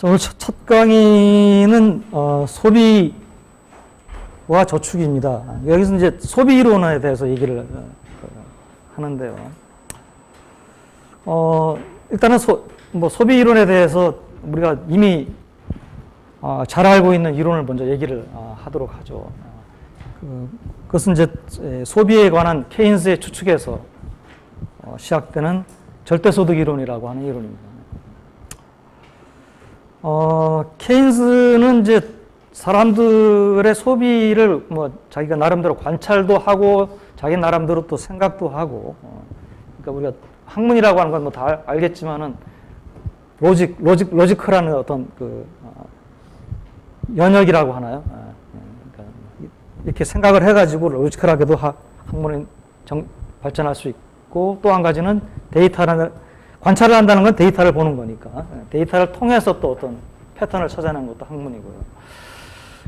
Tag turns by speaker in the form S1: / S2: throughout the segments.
S1: 오늘 첫 강의는 소비와 저축입니다. 여기서 이제 소비 이론에 대해서 얘기를 하는데요. 일단은 소비 이론에 대해서 우리가 이미 잘 알고 있는 이론을 먼저 얘기를 하도록 하죠. 그것은 이제 소비에 관한 케인스의 추측에서 시작되는 절대소득 이론이라고 하는 이론입니다. 케인스는 이제 사람들의 소비를 자기가 나름대로 관찰도 하고 자기 나름대로 또 생각도 하고, 그러니까 우리가 학문이라고 하는 건 다 알겠지만은 로지컬한 어떤 연역이라고 하나요? 그러니까 이렇게 생각을 해가지고 로지컬하게도 학문이 발전할 수 있고, 또 한 가지는 관찰을 한다는 건 데이터를 보는 거니까 데이터를 통해서 또 어떤 패턴을 찾아내는 것도 학문이고요.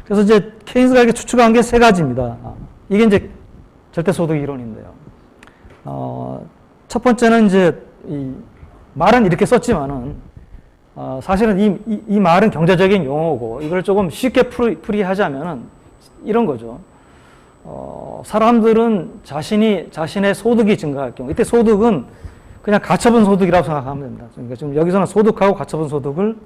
S1: 그래서 이제 케인스가 이렇게 추측한 게 세 가지입니다. 이게 이제 절대소득 이론인데요. 첫 번째는 이제 이 말은 이렇게 썼지만은 사실은 이 말은 경제적인 용어고, 이걸 조금 쉽게 풀이하자면은 이런 거죠. 사람들은 자신의 소득이 증가할 경우, 이때 소득은 그냥 가처분 소득이라고 생각하면 됩니다. 그러니까 지금 여기서는 소득하고 가처분 소득을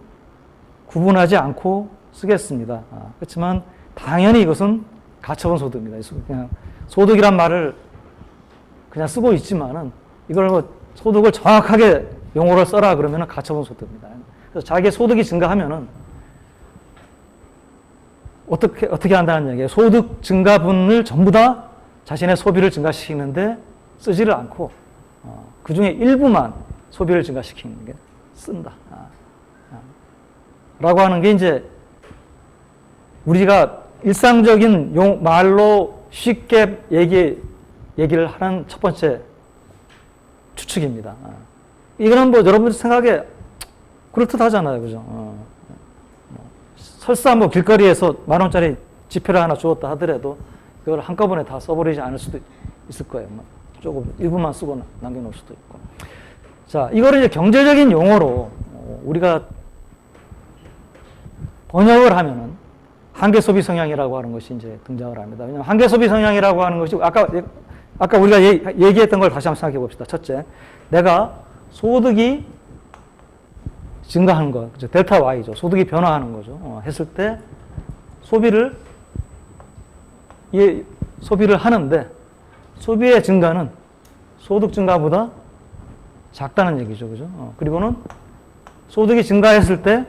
S1: 구분하지 않고 쓰겠습니다. 그렇지만 당연히 이것은 가처분 소득입니다. 그냥 소득이란 말을 그냥 쓰고 있지만은 이걸 소득을 정확하게 용어를 써라 그러면은 가처분 소득입니다. 그래서 자기의 소득이 증가하면은 어떻게 한다는 얘기예요. 소득 증가분을 전부 다 자신의 소비를 증가시키는데 쓰지를 않고 그 중에 일부만 소비를 증가시키는 게 쓴다. 라고 하는 게 이제 우리가 일상적인 말로 쉽게 얘기를 하는 첫 번째 추측입니다. 이거는 여러분들 생각에 그럴듯하잖아요. 그죠? 설사 길거리에서 10,000원짜리 지폐를 하나 주었다 하더라도 그걸 한꺼번에 다 써버리지 않을 수도 있을 거예요. 조금 일부만 쓰고 남겨놓을 수도 있고. 자, 이거를 이제 경제적인 용어로 우리가 번역을 하면은 한계 소비 성향이라고 하는 것이 이제 등장을 합니다. 왜냐하면 한계 소비 성향이라고 하는 것이 아까 우리가 얘기했던 걸 다시 한번 생각해 봅시다. 첫째, 내가 소득이 증가하는 거, 그죠? 델타 Y죠. 소득이 변화하는 거죠. 했을 때 소비를 하는데 소비의 증가는 소득 증가보다 작다는 얘기죠. 그죠? 그리고는 소득이 증가했을 때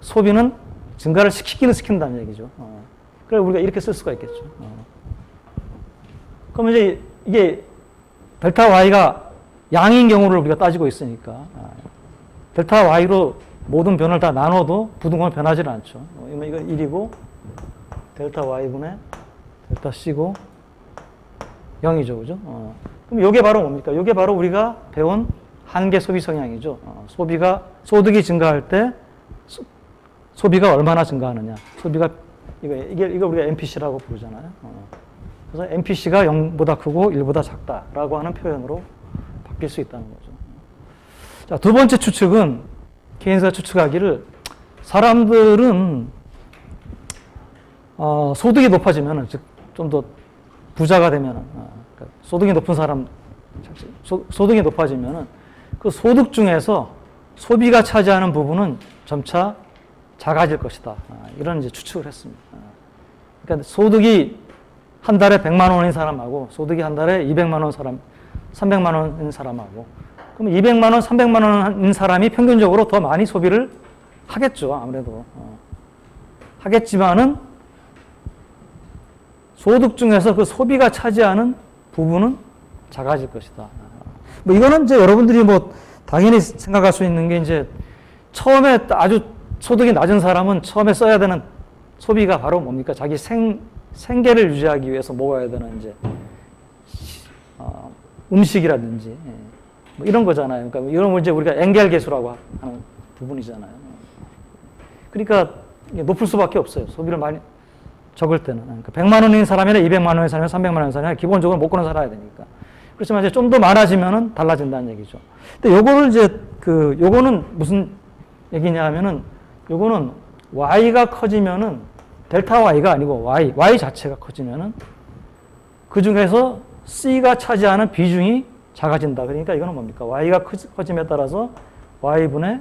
S1: 소비는 증가를 시킨다는 얘기죠. 그래서 우리가 이렇게 쓸 수가 있겠죠. 그럼 이제 이게 델타 Y가 양인 경우를 우리가 따지고 있으니까 델타 Y로 모든 변을 다 나눠도 부등호는 변하지 않죠. 이건 1이고 델타 Y분의 델타 C고 0이죠. 그죠? 그럼 이게 바로 뭡니까? 이게 바로 우리가 배운 한계 소비 성향이죠. 소득이 증가할 때 소비가 얼마나 증가하느냐. 이거 우리가 MPC라고 부르잖아요. 그래서 MPC가 0보다 크고 1보다 작다라고 하는 표현으로 바뀔 수 있다는 거죠. 자, 두 번째 추측은 케인스가 추측하기를 사람들은 소득이 높아지면은, 즉 좀 더 부자가 되면은, 소득이 높아지면은 그 소득 중에서 소비가 차지하는 부분은 점차 작아질 것이다. 이런 이제 추측을 했습니다. 그러니까 소득이 한 달에 100만 원인 사람하고 소득이 한 달에 200만 원 사람, 300만 원인 사람하고, 그럼 200만 원, 300만 원인 사람이 평균적으로 더 많이 소비를 하겠죠. 아무래도. 하겠지만은 소득 중에서 그 소비가 차지하는 부분은 작아질 것이다. 이거는 이제 여러분들이 당연히 생각할 수 있는 게, 이제 처음에 아주 소득이 낮은 사람은 처음에 써야 되는 소비가 바로 뭡니까? 자기 생계를 유지하기 위해서 먹어야 되는 이제 음식이라든지 이런 거잖아요. 그러니까 이런 걸 이제 우리가 엔겔계수라고 하는 부분이잖아요. 그러니까 높을 수밖에 없어요. 소비를 많이 적을 때는. 그러니까 100만 원인 사람이나 200만 원인 사람이나 300만 원인 사람이나 기본적으로 먹고는 살아야 되니까. 그렇지만 이제 좀 더 많아지면은 달라진다는 얘기죠. 근데 요거를 이제 요거는 무슨 얘기냐 하면은 요거는 y가 커지면은 델타 y가 아니고 y 자체가 커지면은 그 중에서 c가 차지하는 비중이 작아진다. 그러니까 이거는 뭡니까? y가 커짐에 따라서 y분의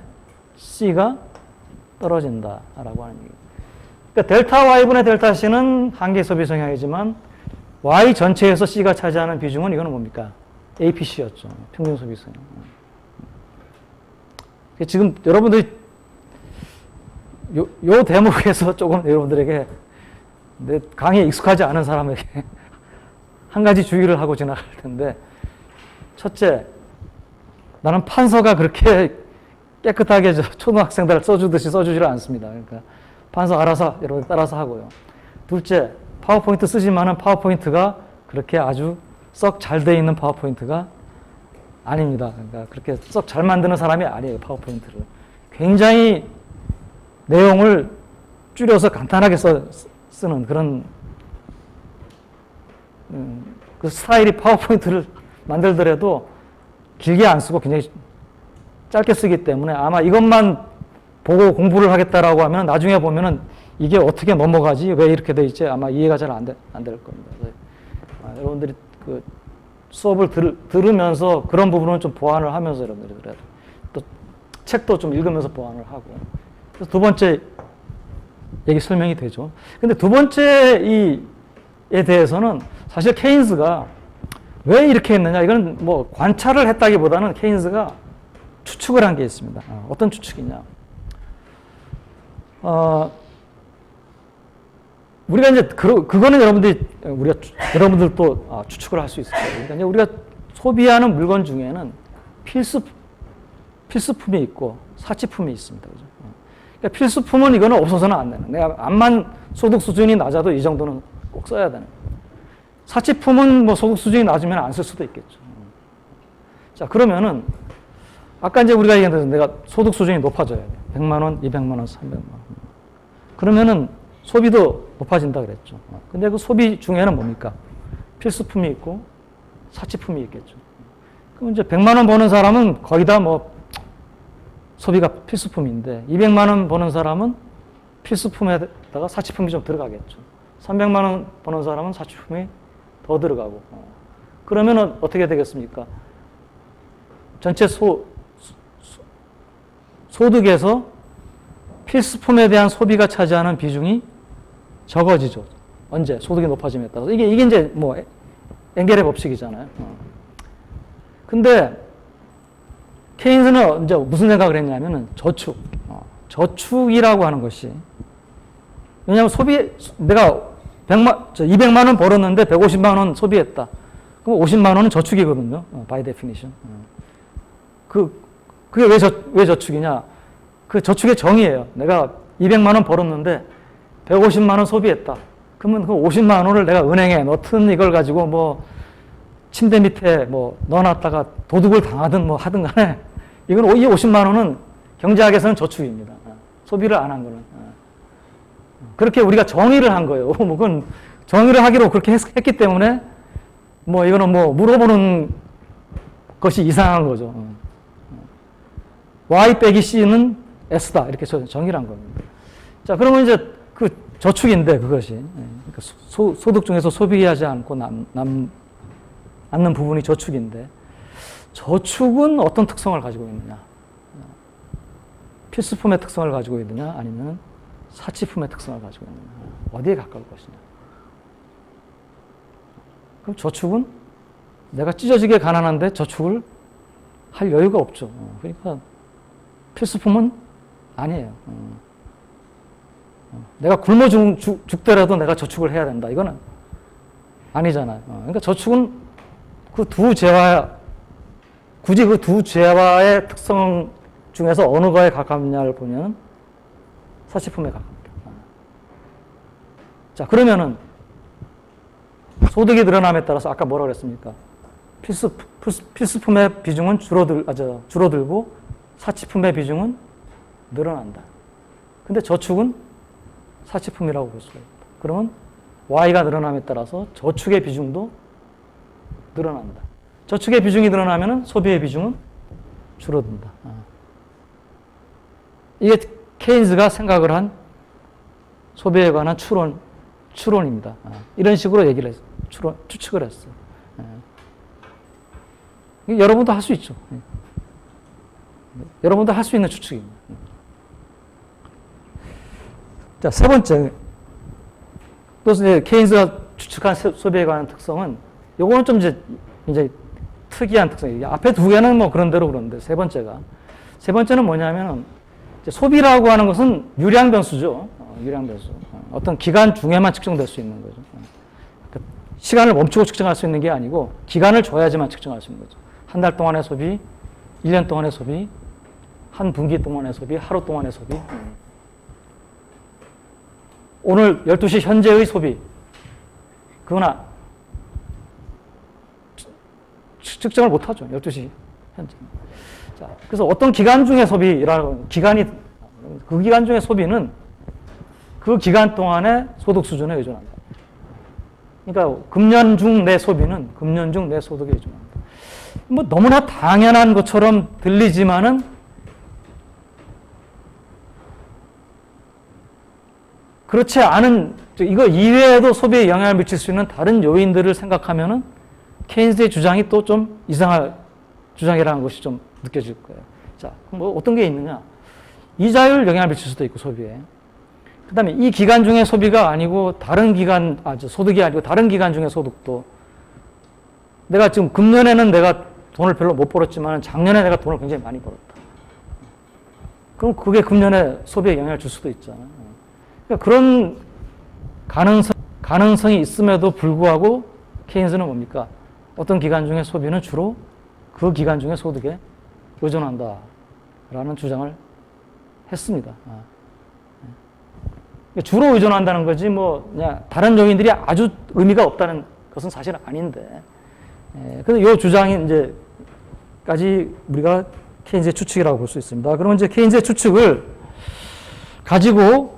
S1: c가 떨어진다라고 하는 얘기예요. 그러니까 델타 y분의 델타 c는 한계 소비 성향이지만 y 전체에서 c가 차지하는 비중은 이거는 뭡니까? APC였죠. 평균 소비 성향. 지금 여러분들이 요 대목에서 조금 여러분들에게 내 강의에 익숙하지 않은 사람에게 한 가지 주의를 하고 지나갈 텐데, 첫째, 나는 판서가 그렇게 깨끗하게 초등학생들 써주듯이 써주지를 않습니다. 그러니까 판서 알아서 여러분 따라서 하고요. 둘째, 파워포인트 쓰지만은 파워포인트가 그렇게 아주 썩 잘 돼 있는 파워포인트가 아닙니다. 그러니까 그렇게 썩 잘 만드는 사람이 아니에요. 파워포인트를 굉장히 내용을 줄여서 간단하게 쓰는 그런 그 스타일이 파워포인트를 만들더라도 길게 안 쓰고 굉장히 짧게 쓰기 때문에 아마 이것만 보고 공부를 하겠다라고 하면 나중에 보면은 이게 어떻게 넘어가지? 왜 이렇게 돼 있지? 아마 이해가 잘 안 될 겁니다. 여러분들이 그 수업을 들으면서 그런 부분은 좀 보완을 하면서 여러분들이 그래야 돼요. 또 책도 좀 읽으면서 보완을 하고. 그래서 두 번째 얘기 설명이 되죠. 근데 두 번째 이에 대해서는 사실 케인스가 왜 이렇게 했느냐, 이건 뭐 관찰을 했다기보다는 케인스가 추측을 한 게 있습니다. 어떤 추측이냐. 우리가 이제 그거는 여러분들도 추측을 할 수 있을 거예요. 그러니까 우리가 소비하는 물건 중에는 필수품이 있고 사치품이 있습니다. 그죠? 그러니까 필수품은 이거는 없어서는 안 되는. 내가 암만 소득 수준이 낮아도 이 정도는 꼭 써야 되는. 사치품은 뭐 소득 수준이 낮으면 안 쓸 수도 있겠죠. 자, 그러면은 아까 이제 우리가 얘기한 대로 내가 소득 수준이 높아져야 돼. 100만 원, 200만 원, 300만 원. 그러면은 소비도 높아진다 그랬죠. 근데 그 소비 중에는 뭡니까? 필수품이 있고 사치품이 있겠죠. 그럼 이제 100만 원 버는 사람은 거의 다 뭐 소비가 필수품인데 200만 원 버는 사람은 필수품에다가 사치품이 좀 들어가겠죠. 300만 원 버는 사람은 사치품이 더 들어가고. 그러면은 어떻게 되겠습니까? 전체 소득에서 필수품에 대한 소비가 차지하는 비중이 적어지죠. 언제? 소득이 높아짐에 따라서. 이게 이제 뭐 엥겔의 법칙이잖아요. 근데 케인스는 이제 무슨 생각을 했냐면은 저축이라고 하는 것이, 왜냐하면 내가 200만 원 벌었는데 150만 원 소비했다. 그럼 50만 원은 저축이거든요. by definition. 그게 왜 저축이냐? 그 저축의 정의예요. 내가 200만 원 벌었는데 150만 원 소비했다. 그러면 그 50만 원을 내가 은행에 넣든 이걸 가지고 뭐 침대 밑에 뭐 넣어놨다가 도둑을 당하든 뭐 하든 간에 이 50만 원은 경제학에서는 저축입니다. 소비를 안 한 거는. 그렇게 우리가 정의를 한 거예요. 뭐 그건 정의를 하기로 그렇게 했기 때문에 뭐 이거는 뭐 물어보는 것이 이상한 거죠. Y 빼기 C는 S다. 이렇게 정의를 한 겁니다. 자, 그러면 이제 그 저축인데 그것이. 그러니까 소득 중에서 소비하지 않고 남는 부분이 저축인데, 저축은 어떤 특성을 가지고 있느냐? 필수품의 특성을 가지고 있느냐? 아니면 사치품의 특성을 가지고 있느냐? 어디에 가까울 것이냐? 그럼 저축은 내가 찢어지게 가난한데 저축을 할 여유가 없죠. 그러니까 필수품은 아니에요. 내가 굶어 죽더라도 내가 저축을 해야 된다. 이거는 아니잖아요. 그러니까 저축은 굳이 그 두 재화의 특성 중에서 어느 거에 가깝냐를 보면 사치품에 가깝다. 자, 그러면은 소득이 늘어남에 따라서 아까 뭐라고 그랬습니까? 필수품의 비중은 줄어들고 사치품의 비중은 늘어난다. 근데 저축은 사치품이라고 볼 수가 있다. 그러면 Y가 늘어남에 따라서 저축의 비중도 늘어난다. 저축의 비중이 늘어나면 소비의 비중은 줄어든다. 이게 케인즈가 생각을 한 소비에 관한 추론입니다. 이런 식으로 얘기를 했어요. 추측을 했어요. 여러분도 할 수 있죠. 여러분도 할 수 있는 추측입니다. 자, 세 번째. 또 이제 케인즈가 추측한 소비에 관한 특성은, 요거는 좀 이제 특이한 특성이에요. 앞에 두 개는 뭐 그런 대로 그러는데, 세 번째는 뭐냐면은, 소비라고 하는 것은 유량 변수죠. 유량 변수. 어떤 기간 중에만 측정될 수 있는 거죠. 시간을 멈추고 측정할 수 있는 게 아니고, 기간을 줘야지만 측정할 수 있는 거죠. 한 달 동안의 소비, 1년 동안의 소비, 한 분기 동안의 소비, 하루 동안의 소비. 오늘 12시 현재의 소비. 그거나 측정을 못 하죠. 12시 현재. 자, 그래서 어떤 기간 중의 소비라고, 그 기간 중의 소비는 그 기간 동안의 소득 수준에 의존한다. 그러니까 금년 중 내 소비는 금년 중 내 소득에 의존한다. 뭐 너무나 당연한 것처럼 들리지만은 그렇지 않은, 이거 이외에도 소비에 영향을 미칠 수 있는 다른 요인들을 생각하면은 케인즈의 주장이 또 좀 이상한 주장이라는 것이 좀 느껴질 거예요. 자, 뭐 어떤 게 있느냐? 이자율 영향을 미칠 수도 있고, 소비에. 그 다음에 이 기간 중에 소비가 아니고 다른 기간, 소득이 아니고 다른 기간 중에 소득도, 내가 지금 금년에는 내가 돈을 별로 못 벌었지만 작년에 내가 돈을 굉장히 많이 벌었다. 그럼 그게 금년에 소비에 영향을 줄 수도 있잖아요. 그러니까 그런 가능성이 있음에도 불구하고 케인즈는 뭡니까? 어떤 기간 중에 소비는 주로 그 기간 중에 소득에 의존한다라는 주장을 했습니다. 주로 의존한다는 거지 뭐 그냥 다른 요인들이 아주 의미가 없다는 것은 사실은 아닌데, 그래서 이 주장이 이제까지 우리가 케인즈의 추측이라고 볼 수 있습니다. 그러면 이제 케인즈의 추측을 가지고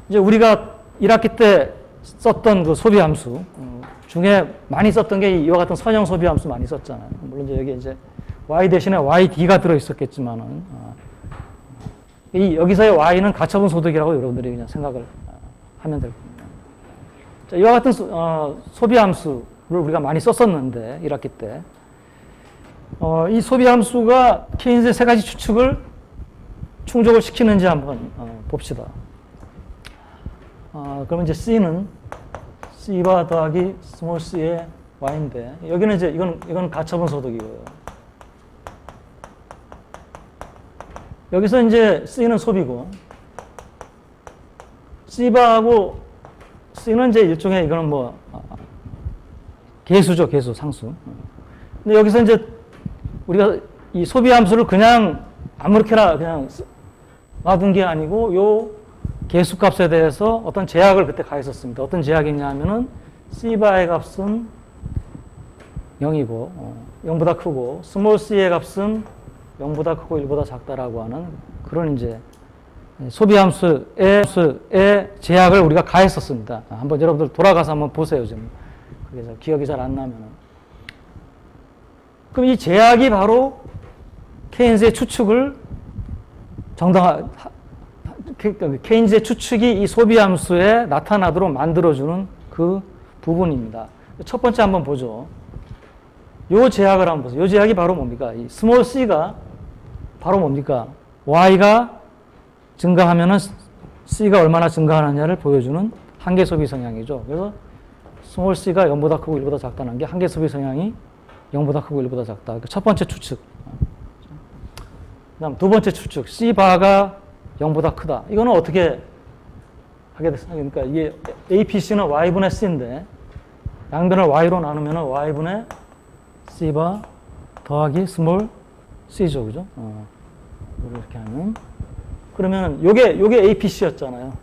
S1: 이제 우리가 1학기 때 썼던 그 소비 함수 중에 많이 썼던 게 이와 같은 선형 소비 함수 많이 썼잖아요. 물론 이제 여기 이제 y 대신에 yD가 들어 있었겠지만은, 여기서의 y는 가처분 소득이라고 여러분들이 그냥 생각을 하면 될 겁니다. 자, 이와 같은 소비 함수를 우리가 많이 썼었는데 1학기 때, 이 소비 함수가 케인즈의 세 가지 추측을 충족을 시키는지 한번 봅시다. 그러면 이제 C는 C바 더하기 스몰 c의 Y인데, 여기는 이제 이건 가처분 소득이고요. 여기서 이제 C는 소비고, C바하고 C는 이제 일종의 이거는 뭐, 계수죠, 계수, 상수. 근데 여기서 이제 우리가 이 소비 함수를 그냥 아무렇게나 그냥 놔둔 게 아니고, 요 계수값에 대해서 어떤 제약을 그때 가했었습니다. 어떤 제약이 있냐면은 C바의 값은 0이고 0보다 크고 스몰 c의 값은 0보다 크고 1보다 작다라고 하는 그런 이제 소비 함수의 제약을 우리가 가했었습니다. 한번 여러분들 돌아가서 한번 보세요. 좀 그래서 기억이 잘 안 나면은. 그럼 이 제약이 바로 케인즈의 추측을 케인즈의 추측이 이 소비 함수에 나타나도록 만들어주는 그 부분입니다. 첫 번째 한번 보죠. 요 제약을 한번 보세요. 요 제약이 바로 뭡니까? 이 스몰 c가 바로 뭡니까? y가 증가하면은 c가 얼마나 증가하느냐를 보여주는 한계 소비 성향이죠. 그래서 스몰 c가 0보다 크고 1보다 작다는 게 한계 소비 성향이 0보다 크고 1보다 작다. 첫 번째 추측. 그다음 두 번째 추측. C바가 0보다 크다. 이거는 어떻게 하게 됐습니까? 그러니까 이게 APC는 Y분의 C인데 양변을 Y로 나누면 Y분의 C바 더하기 스몰 C죠. 그죠? 이렇게 하면. 그러면 요게 APC였잖아요.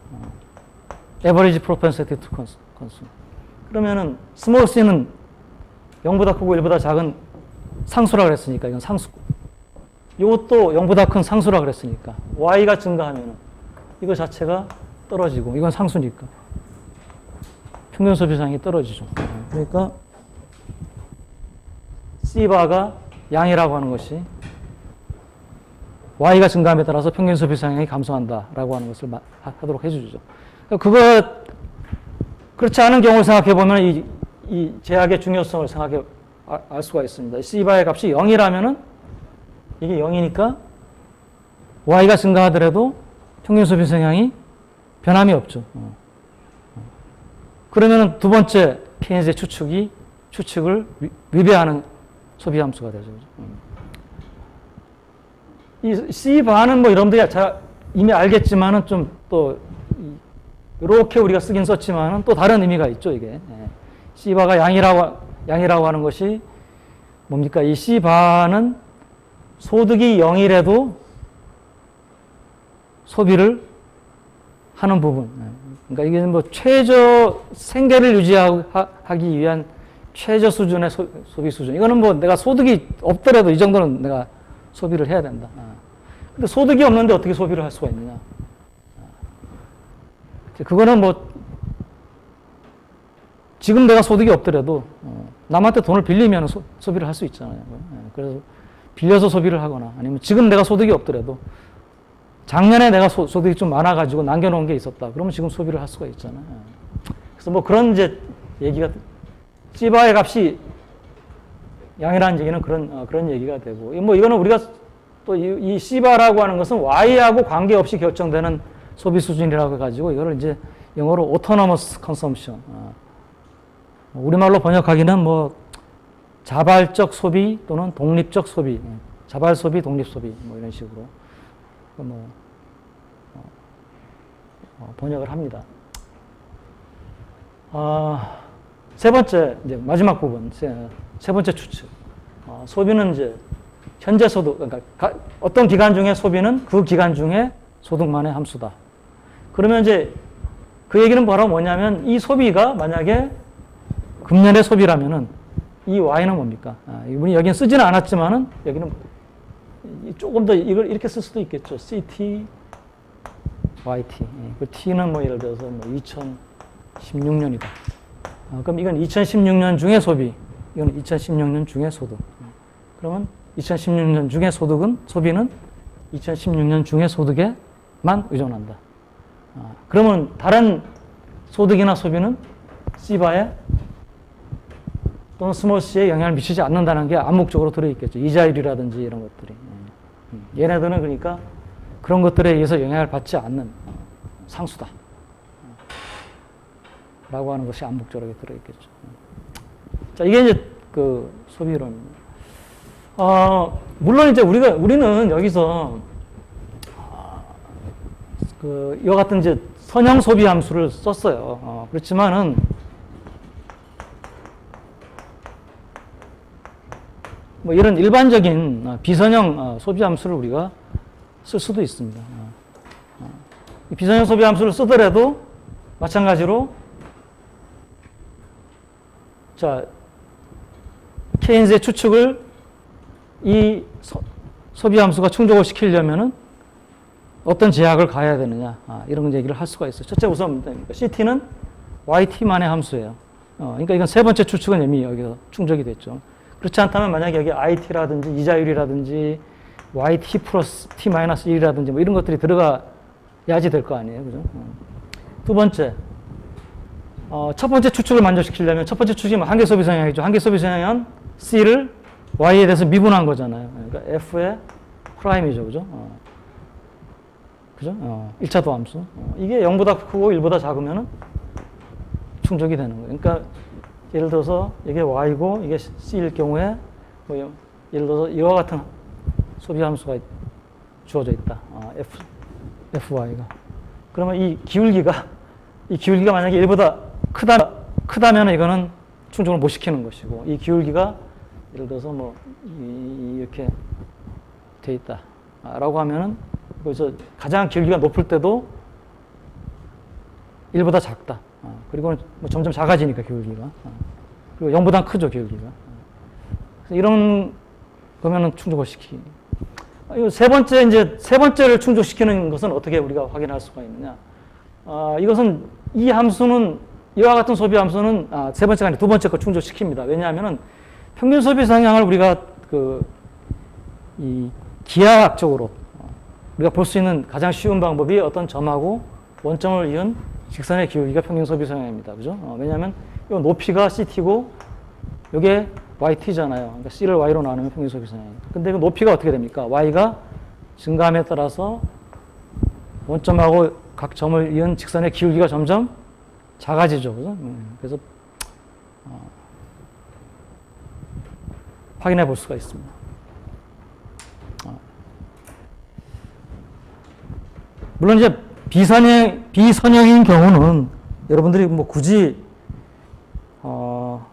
S1: Average Propensity to Consume. 그러면은 스몰 C는 0보다 크고 1보다 작은 상수라 그랬으니까 이건 상수고. 이것도 0보다 큰 상수라 그랬으니까 y가 증가하면 이거 자체가 떨어지고 이건 상수니까 평균 소비량이 떨어지죠. 그러니까 C바가 양이라고 하는 것이 Y가 증가함에 따라서 평균 소비 성향이 감소한다라고 하는 것을 하도록 해주죠. 그렇지 않은 경우를 생각해 보면 이 제약의 중요성을 알 수가 있습니다. C바의 값이 0이라면은 이게 0이니까 Y가 증가하더라도 평균 소비 성향이 변함이 없죠. 그러면은 두 번째 케인즈의 추측을 위배하는 소비 함수가 되죠. 이 C바는 뭐 여러분들이 이미 알겠지만은 좀 또 이렇게 우리가 쓰긴 썼지만은 또 다른 의미가 있죠, 이게. C바가 양이라고 하는 것이 뭡니까? 이 C바는 소득이 0이라도 소비를 하는 부분. 그러니까 이게 뭐 생계를 유지하기 위한 최저 수준의 소비 수준. 이거는 뭐 내가 소득이 없더라도 이 정도는 내가 소비를 해야 된다. 근데 소득이 없는데 어떻게 소비를 할 수가 있느냐. 그거는 뭐 지금 내가 소득이 없더라도 남한테 돈을 빌리면 소비를 할 수 있잖아요. 그래서 빌려서 소비를 하거나 아니면 지금 내가 소득이 없더라도 작년에 내가 소득이 좀 많아가지고 남겨놓은 게 있었다. 그러면 지금 소비를 할 수가 있잖아요. 그래서 뭐 그런 이제 얘기가 C바의 값이 양이라는 얘기는 그런 얘기가 되고 뭐 이거는 우리가 또 이 C바라고 하는 것은 Y하고 관계없이 결정되는 소비 수준이라고 해가지고 이거를 이제 영어로 autonomous consumption. 우리말로 번역하기는 뭐 자발적 소비 또는 독립적 소비, 자발 소비, 독립 소비 뭐 이런 식으로 번역을 합니다. 세 번째 이제 마지막 부분 세 번째 추측. 소비는 이제 현재 소득 그러니까 어떤 기간 중에 소비는 그 기간 중에 소득만의 함수다. 그러면 이제 그 얘기는 바로 뭐냐면 이 소비가 만약에 금년의 소비라면은 이 Y는 뭡니까? 이분이 여기는 쓰지는 않았지만은 여기는 조금 더 이걸 이렇게 쓸 수도 있겠죠. CT, YT. 그 T는 뭐 예를 들어서 뭐 2016년이다. 그럼 이건 2016년 중에 소비. 이건 2016년 중에 소득. 그러면 2016년 중에 소비는 2016년 중에 소득에만 의존한다. 그러면 다른 소득이나 소비는 C바에 또는 스몰 c에 영향을 미치지 않는다는 게 암묵적으로 들어있겠죠. 이자율이라든지 이런 것들이. 얘네들은 그러니까 그런 것들에 의해서 영향을 받지 않는 상수다. 라고 하는 것이 암묵적으로 들어있겠죠. 자, 이게 이제 그 소비론입니다. 물론 이제 우리는 여기서 이와 같은 이제 선형 소비 함수를 썼어요. 그렇지만은 뭐 이런 일반적인 비선형 소비 함수를 우리가 쓸 수도 있습니다. 비선형 소비 함수를 쓰더라도 마찬가지로 자 케인즈의 추측을 이 소비 함수가 충족을 시키려면은 어떤 제약을 가해야 되느냐 이런 얘기를 할 수가 있어요. 첫째 우선 CT는 YT만의 함수예요. 그러니까 이건 세 번째 추측은 이미 여기서 충족이 됐죠. 그렇지 않다면 만약에 여기 IT라든지 이자율이라든지 YT 플러스 T-1이라든지 뭐 이런 것들이 들어가야지 될 거 아니에요. 그죠? 두 번째, 첫 번째 추측을 만족시키려면 첫 번째 추측이 한계 소비 성향이죠. 한계 소비 성향은 C를 Y에 대해서 미분한 거잖아요. 그러니까 F의 프라임이죠. 그죠? 그죠? 1차 도함수. 이게 0보다 크고 1보다 작으면은 충족이 되는 거예요. 그러니까 예를 들어서 이게 Y고 이게 C일 경우에 뭐 예를 들어서 이와 같은 소비 함수가 주어져 있다. FY가. 그러면 이 기울기가 만약에 1보다 크다면 이거는 충족을 못 시키는 것이고 이 기울기가 예를 들어서 뭐 이렇게 돼 있다. 라고 하면은 그래서 가장 기울기가 높을 때도 1보다 작다. 그리고 뭐 점점 작아지니까 기울기가. 그리고 0보다 크죠, 기울기가. 그래서 이런 거면은 충족을 시키. 세 번째를 충족시키는 것은 어떻게 우리가 확인할 수가 있느냐. 이것은 이 함수는 이와 같은 소비 함수는 세 번째가 아니라 두 번째 거 충족시킵니다. 왜냐하면은 평균 소비 성향을 우리가 이 기하학적으로 우리가 볼 수 있는 가장 쉬운 방법이 어떤 점하고 원점을 이은 직선의 기울기가 평균 소비 성향입니다. 그죠? 왜냐하면 이 높이가 CT고 이게 YT잖아요. 그러니까 C를 Y로 나누면 평균 소비 성향입니다. 근데 그 높이가 어떻게 됩니까? Y가 증가함에 따라서 원점하고 각 점을 이은 직선의 기울기가 점점 작아지죠. 그죠? 그래서 확인해 볼 수가 있습니다. 물론 이제 비선형인 경우는 여러분들이 뭐 굳이 뭐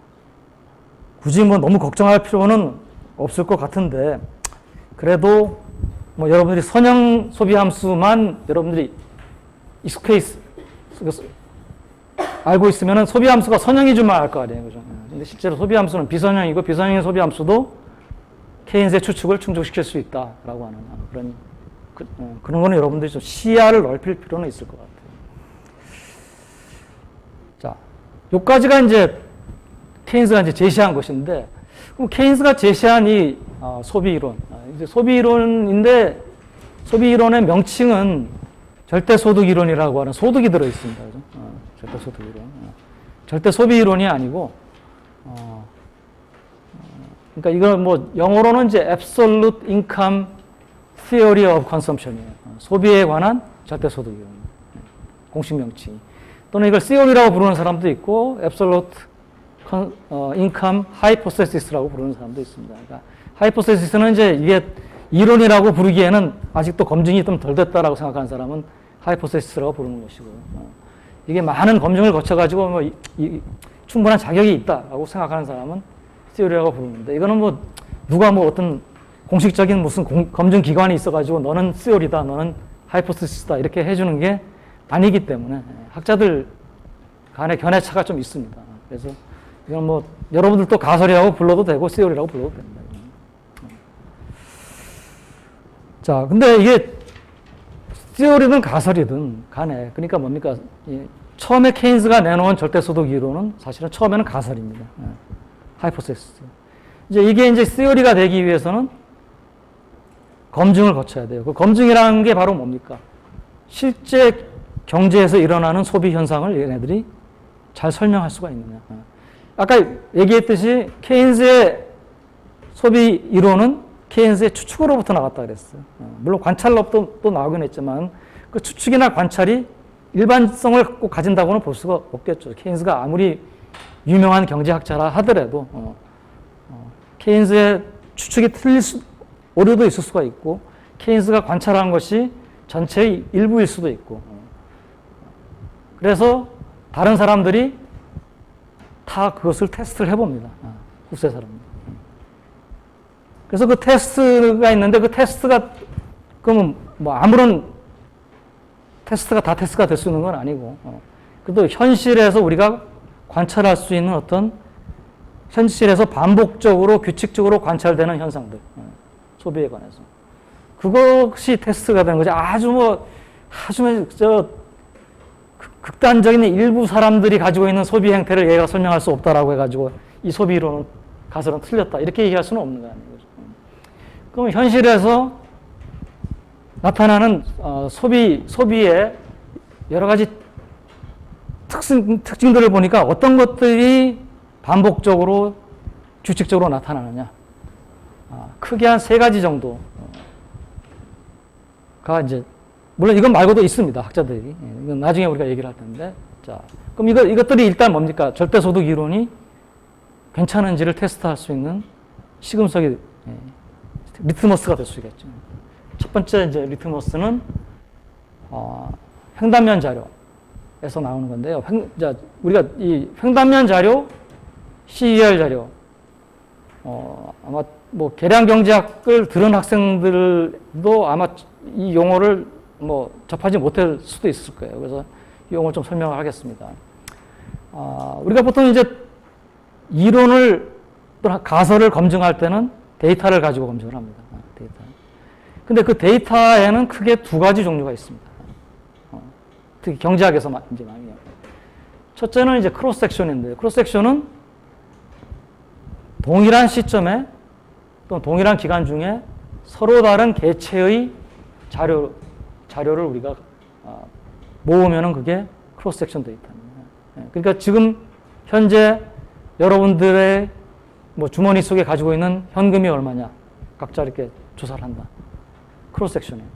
S1: 너무 걱정할 필요는 없을 것 같은데, 그래도 뭐 여러분들이 선형 소비 함수만 여러분들이 익숙해 알고 있으면은 소비 함수가 선형인 줄만 알 거 아니에요. 그죠? 근데 실제로 소비 함수는 비선형이고, 비선형인 소비 함수도 케인즈의 추측을 충족시킬 수 있다라고 하는 그런 거는 여러분들이 좀 시야를 넓힐 필요는 있을 것 같아요. 자, 요까지가 이제 케인즈가 이제 제시한 것인데, 그럼 케인즈가 제시한 이 소비 이론, 이제 소비 이론인데, 소비 이론의 명칭은 절대 소득 이론이라고 하는 소득이 들어 있습니다. 그죠? 절대 소득 이론. 절대 소비 이론이 아니고, 그러니까 이건 뭐 영어로는 이제 Absolute Income Theory of Consumption이에요. 소비에 관한 절대 소득 이론. 공식 명칭. 또는 이걸 theory라고 부르는 사람도 있고, Absolute Income Hypothesis라고 부르는 사람도 있습니다. 그러니까 Hypothesis는 이제 이게 이론이라고 부르기에는 아직도 검증이 좀 덜 됐다라고 생각하는 사람은 Hypothesis라고 부르는 것이고, 이게 많은 검증을 거쳐가지고 뭐 충분한 자격이 있다라고 생각하는 사람은 theory라고 부르는데, 이거는 뭐 누가 뭐 어떤 공식적인 무슨 검증 기관이 있어가지고 너는 theory다, 너는 hypothesis다 이렇게 해주는 게 아니기 때문에 학자들 간의 견해차가 좀 있습니다. 그래서 이건 뭐 여러분들도 가설이라고 불러도 되고 theory라고 불러도 됩니다. 자, 근데 이게 theory든 가설이든 간에, 그러니까 뭡니까? 처음에 케인즈가 내놓은 절대소득 이론은 사실은 처음에는 가설입니다. 하이포테시스. 이게 이제 theory가 되기 위해서는 검증을 거쳐야 돼요. 그 검증이라는 게 바로 뭡니까? 실제 경제에서 일어나는 소비 현상을 얘네들이 잘 설명할 수가 있느냐. 아까 얘기했듯이 케인즈의 소비 이론은 케인즈의 추측으로부터 나왔다 그랬어요. 물론 관찰법도 또 나오긴 했지만 그 추측이나 관찰이 일반성을 꼭 가진다고는 볼 수가 없겠죠. 케인즈가 아무리 유명한 경제학자라 하더라도 케인즈의 추측이 오류도 있을 수가 있고, 케인즈가 관찰한 것이 전체의 일부일 수도 있고, 그래서 다른 사람들이 다 그것을 테스트를 해봅니다. 후세 사람들. 그래서 그 테스트가 있는데, 그 테스트가 그러면 뭐 아무런 테스트가 다 테스트가 될 수 있는 건 아니고, 그래도 현실에서 우리가 관찰할 수 있는 어떤 현실에서 반복적으로 규칙적으로 관찰되는 현상들, 소비에 관해서 그것이 테스트가 되는 거죠. 아주 극단적인 일부 사람들이 가지고 있는 소비 행태를 얘가 설명할 수 없다라고 해가지고 이 소비 이론은 가설은 틀렸다 이렇게 얘기할 수는 없는 거 아니에요. 그럼 현실에서 나타나는 소비의 여러 가지 특징들을 보니까 어떤 것들이 반복적으로 규칙적으로 나타나느냐. 크게 한 3가지 정도가 이제, 물론 이건 말고도 있습니다. 학자들이. 이건 나중에 우리가 얘기를 할 텐데. 자, 그럼 이것들이 일단 뭡니까? 절대소득 이론이 괜찮은지를 테스트할 수 있는 시금석이, 리트머스가 될 수 있겠죠. 첫 번째 이제 리트머스는, 횡단면 자료에서 나오는 건데요. 우리가 이 횡단면 자료, CER 자료, 아마 뭐 계량 경제학을 들은 학생들도 아마 이 용어를 뭐 접하지 못할 수도 있을 거예요. 그래서 이 용어를 좀 설명을 하겠습니다. 우리가 보통 이제 이론을 또는 가설을 검증할 때는 데이터를 가지고 검증을 합니다. 데이터. 근데 그 데이터에는 크게 2가지 종류가 있습니다. 특히 경제학에서만 이제 많이. 첫째는 이제 크로스 섹션인데, 크로스 섹션은 동일한 시점에 또는 동일한 기간 중에 서로 다른 개체의 자료를 우리가 모으면은 그게 크로스 섹션 데이터입니다. 그러니까 지금 현재 여러분들의 뭐 주머니 속에 가지고 있는 현금이 얼마냐 각자 이렇게 조사를 한다. 크로스 섹션이에요.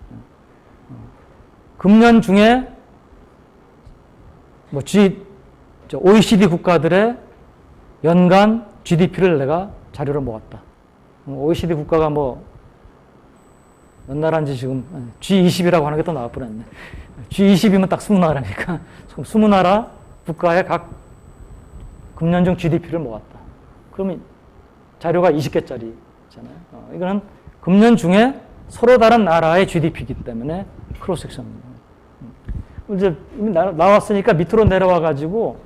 S1: 금년 중에 뭐 OECD 국가들의 연간 GDP를 내가 자료를 모았다. OECD 국가가 뭐 몇 나라인지 지금 G20이라고 하는 게 또 나와 버렸네. G20이면 딱 20나라니까 20나라 국가의 각 금년 중 GDP를 모았다. 그러면 자료가 20개짜리잖아요. 이거는 금년 중에 서로 다른 나라의 GDP이기 때문에 크로스 섹션입니다. 이제 나왔으니까 밑으로 내려와 가지고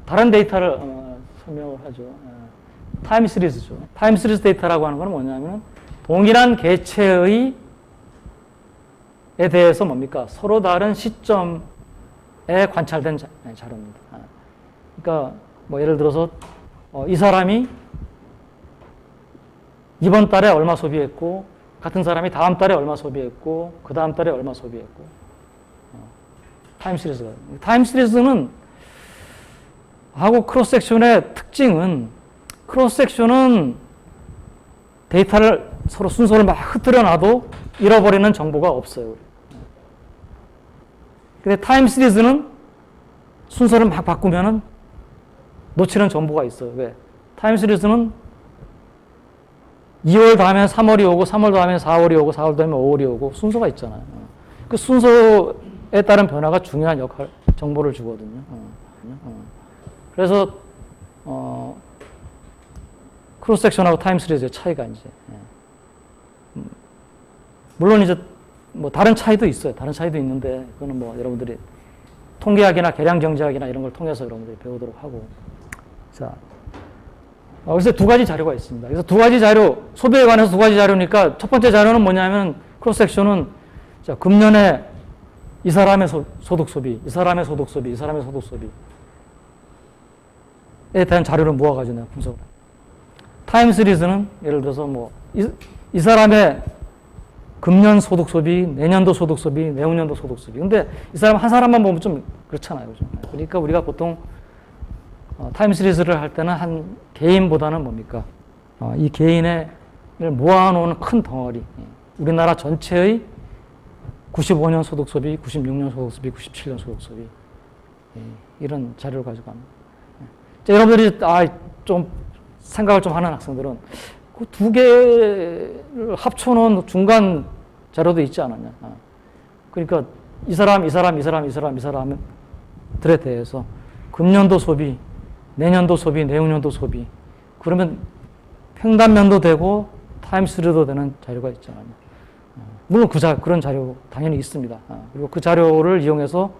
S1: 다른 데이터를 설명을 하죠. 타임 시리즈죠. 타임 시리즈 데이터라고 하는 건 뭐냐면 동일한 개체의 에 대해서 뭡니까? 서로 다른 시점에 관찰된 자료입니다. 그러니까 뭐 예를 들어서 이 사람이 이번 달에 얼마 소비했고 같은 사람이 다음 달에 얼마 소비했고 그 다음 달에 얼마 소비했고 타임 시리즈가 타임 시리즈는 하고 크로스 섹션의 특징은 크로스 섹션은 데이터를 서로 순서를 막 흐트려 놔도 잃어버리는 정보가 없어요. 근데 타임 시리즈는 순서를 막 바꾸면은 놓치는 정보가 있어요. 왜? 타임 시리즈는 2월 다음에 3월이 오고 3월 다음에 4월이 오고 4월 다음에 5월이 오고 순서가 있잖아요. 그 순서에 따른 변화가 중요한 정보를 주거든요. 그래서 크로스 섹션하고 타임 시리즈의 차이가 이제 물론 이제 뭐 다른 차이도 있어요. 다른 차이도 있는데 그거는 뭐 여러분들이 통계학이나 계량 경제학이나 이런 걸 통해서 여러분들이 배우도록 하고 자 그래서 두 가지 자료가 있습니다. 그래서 두 가지 자료 소비에 관해서 두 가지 자료니까 첫 번째 자료는 뭐냐면 크로스 섹션은 자 금년에 이 사람의 소득 소비, 이 사람의 소득 소비, 이 사람의 소득 소비에 대한 자료를 모아가지고 내가 분석을 해요. 타임 시리즈는 예를 들어서 뭐 이 사람의 금년 소득 소비, 내년도 소득 소비, 내후년도 소득 소비. 근데 이 사람 한 사람만 보면 좀 그렇잖아요. 그죠? 그러니까 우리가 보통 타임 시리즈를 할 때는 한 개인보다는 뭡니까? 이 개인을 모아놓은 큰 덩어리. 우리나라 전체의 95년 소득 소비, 96년 소득 소비, 97년 소득 소비. 이런 자료를 가지고 합니다. 자, 여러분들이 좀 생각을 좀 하는 학생들은 그 두 개를 합쳐놓은 중간 자료도 있지 않았냐. 그러니까 이 사람들에 대해서 금년도 소비, 내년도 소비, 내후년도 소비. 그러면 횡단면도 되고 타임 시리즈도 되는 자료가 있지 않았냐. 물론 그런 자료 당연히 있습니다. 그리고 그 자료를 이용해서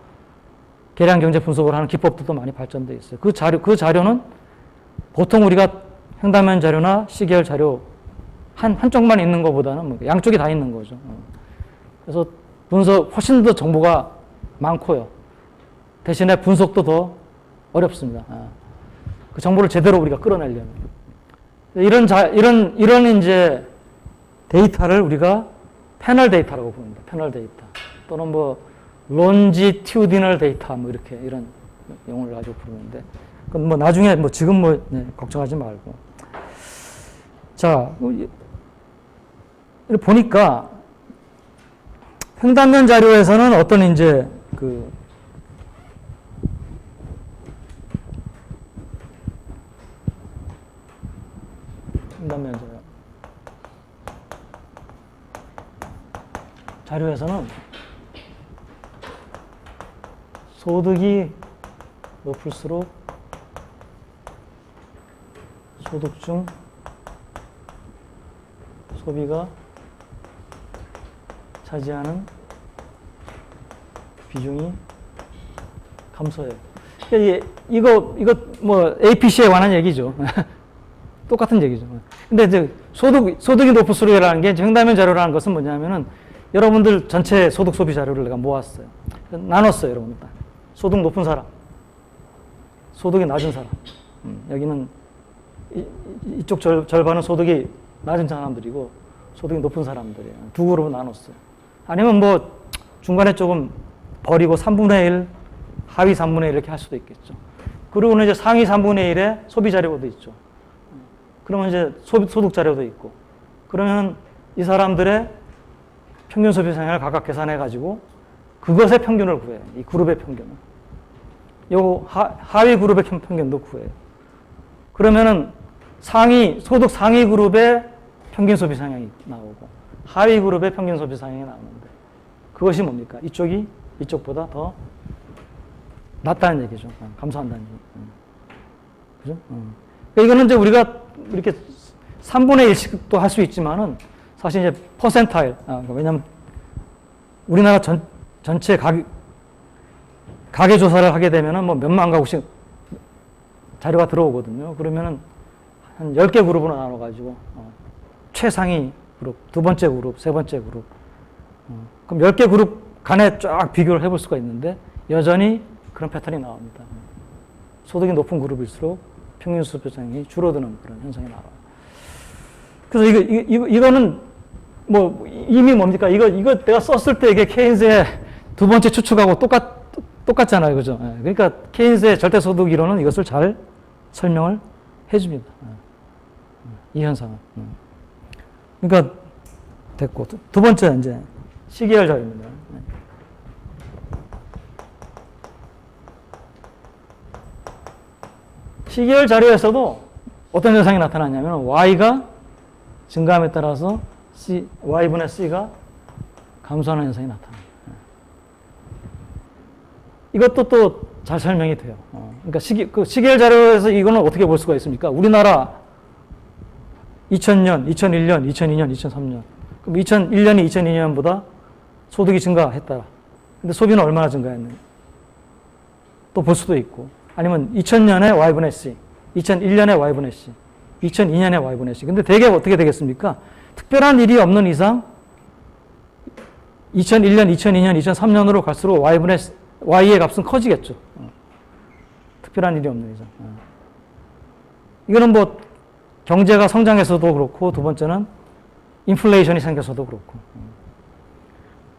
S1: 계량 경제 분석을 하는 기법들도 많이 발전되어 있어요. 그 자료는 보통 우리가 횡단면 자료나 시계열 자료 한쪽만 있는 것보다는 양쪽이 다 있는 거죠. 그래서 훨씬 더 정보가 많고요. 대신에 분석도 더 어렵습니다. 그 정보를 제대로 우리가 끌어내려면. 이런 이제 데이터를 우리가 패널 데이터라고 부릅니다. 패널 데이터. 또는 뭐, 론지튜디널 데이터, 뭐 이렇게 이런 용어를 가지고 부르는데. 그건 뭐 나중에 지금 걱정하지 말고. 자, 보니까 횡단면 자료에서는 어떤 이제 횡단면 자료에서는 소득이 높을수록 소득 중 소비가 차지하는 비중이 감소해요. 이거 뭐 APC에 관한 얘기죠. 똑같은 얘기죠. 근데 이제 소득이 높을수록이라는 게 횡단면 자료라는 것은 뭐냐면은 여러분들 전체 소득 소비 자료를 내가 모았어요. 나눴어요, 여러분들. 소득 높은 사람, 소득이 낮은 사람. 여기는 이쪽 절반은 소득이 낮은 사람들이고 소득이 높은 사람들이에요. 두 그룹으로 나눴어요. 아니면 뭐 중간에 조금 버리고 3분의 1, 하위 3분의 1 이렇게 할 수도 있겠죠. 그리고는 이제 상위 3분의 1의 소비 자료도 있죠. 그러면 이제 소득 자료도 있고. 그러면 이 사람들의 평균 소비 상향을 각각 계산해 가지고 그것의 평균을 구해요. 이 그룹의 평균을. 요 하위 그룹의 평균도 구해요. 그러면은 소득 상위 그룹의 평균 소비 상향이 나오고 하위 그룹의 평균 소비 상향이 나오는데 그것이 뭡니까? 이쪽이 이쪽보다 더 낫다는 얘기죠. 감소한다는 얘기. 그죠? 그러니까 이거는 이제 우리가 이렇게 3분의 1씩도 할 수 있지만은 사실 이제 퍼센타일. 왜냐면 우리나라 전체 가계 조사를 하게 되면은 뭐 몇만 가구씩 자료가 들어오거든요. 그러면은 한 10개 그룹으로 나눠가지고, 최상위 그룹, 두 번째 그룹, 세 번째 그룹. 그럼 10개 그룹 간에 쫙 비교를 해볼 수가 있는데, 여전히 그런 패턴이 나옵니다. 소득이 높은 그룹일수록 평균 소비상이 줄어드는 그런 현상이 나와요. 그래서 이거는 뭐 이미 뭡니까? 이거 내가 썼을 때 이게 케인스의 두 번째 추측하고 똑같잖아요. 그죠? 그러니까 케인스의 절대소득 이론은 이것을 잘 설명을 해줍니다. 이 현상은. 그러니까 됐고. 두 번째 이제 시계열 자료입니다. 시계열 자료에서도 어떤 현상이 나타나냐면 Y가 증가함에 따라서 Y분의 C가 감소하는 현상이 나타납니다. 이것도 또 잘 설명이 돼요. 그러니까 시계열 자료에서 이거는 어떻게 볼 수가 있습니까? 우리나라 2000년, 2001년, 2002년, 2003년. 그럼 2001년이 2002년보다 소득이 증가했다. 근데 소비는 얼마나 증가했느냐. 또 볼 수도 있고. 아니면 2000년에 Y분의 C, 2001년에 Y분의 C, 2002년에 Y분의 C. 근데 대개 어떻게 되겠습니까? 특별한 일이 없는 이상 2001년, 2002년, 2003년으로 갈수록 Y의 값은 커지겠죠. 특별한 일이 없는 이상. 이거는 뭐 경제가 성장해서도 그렇고 두 번째는 인플레이션이 생겨서도 그렇고.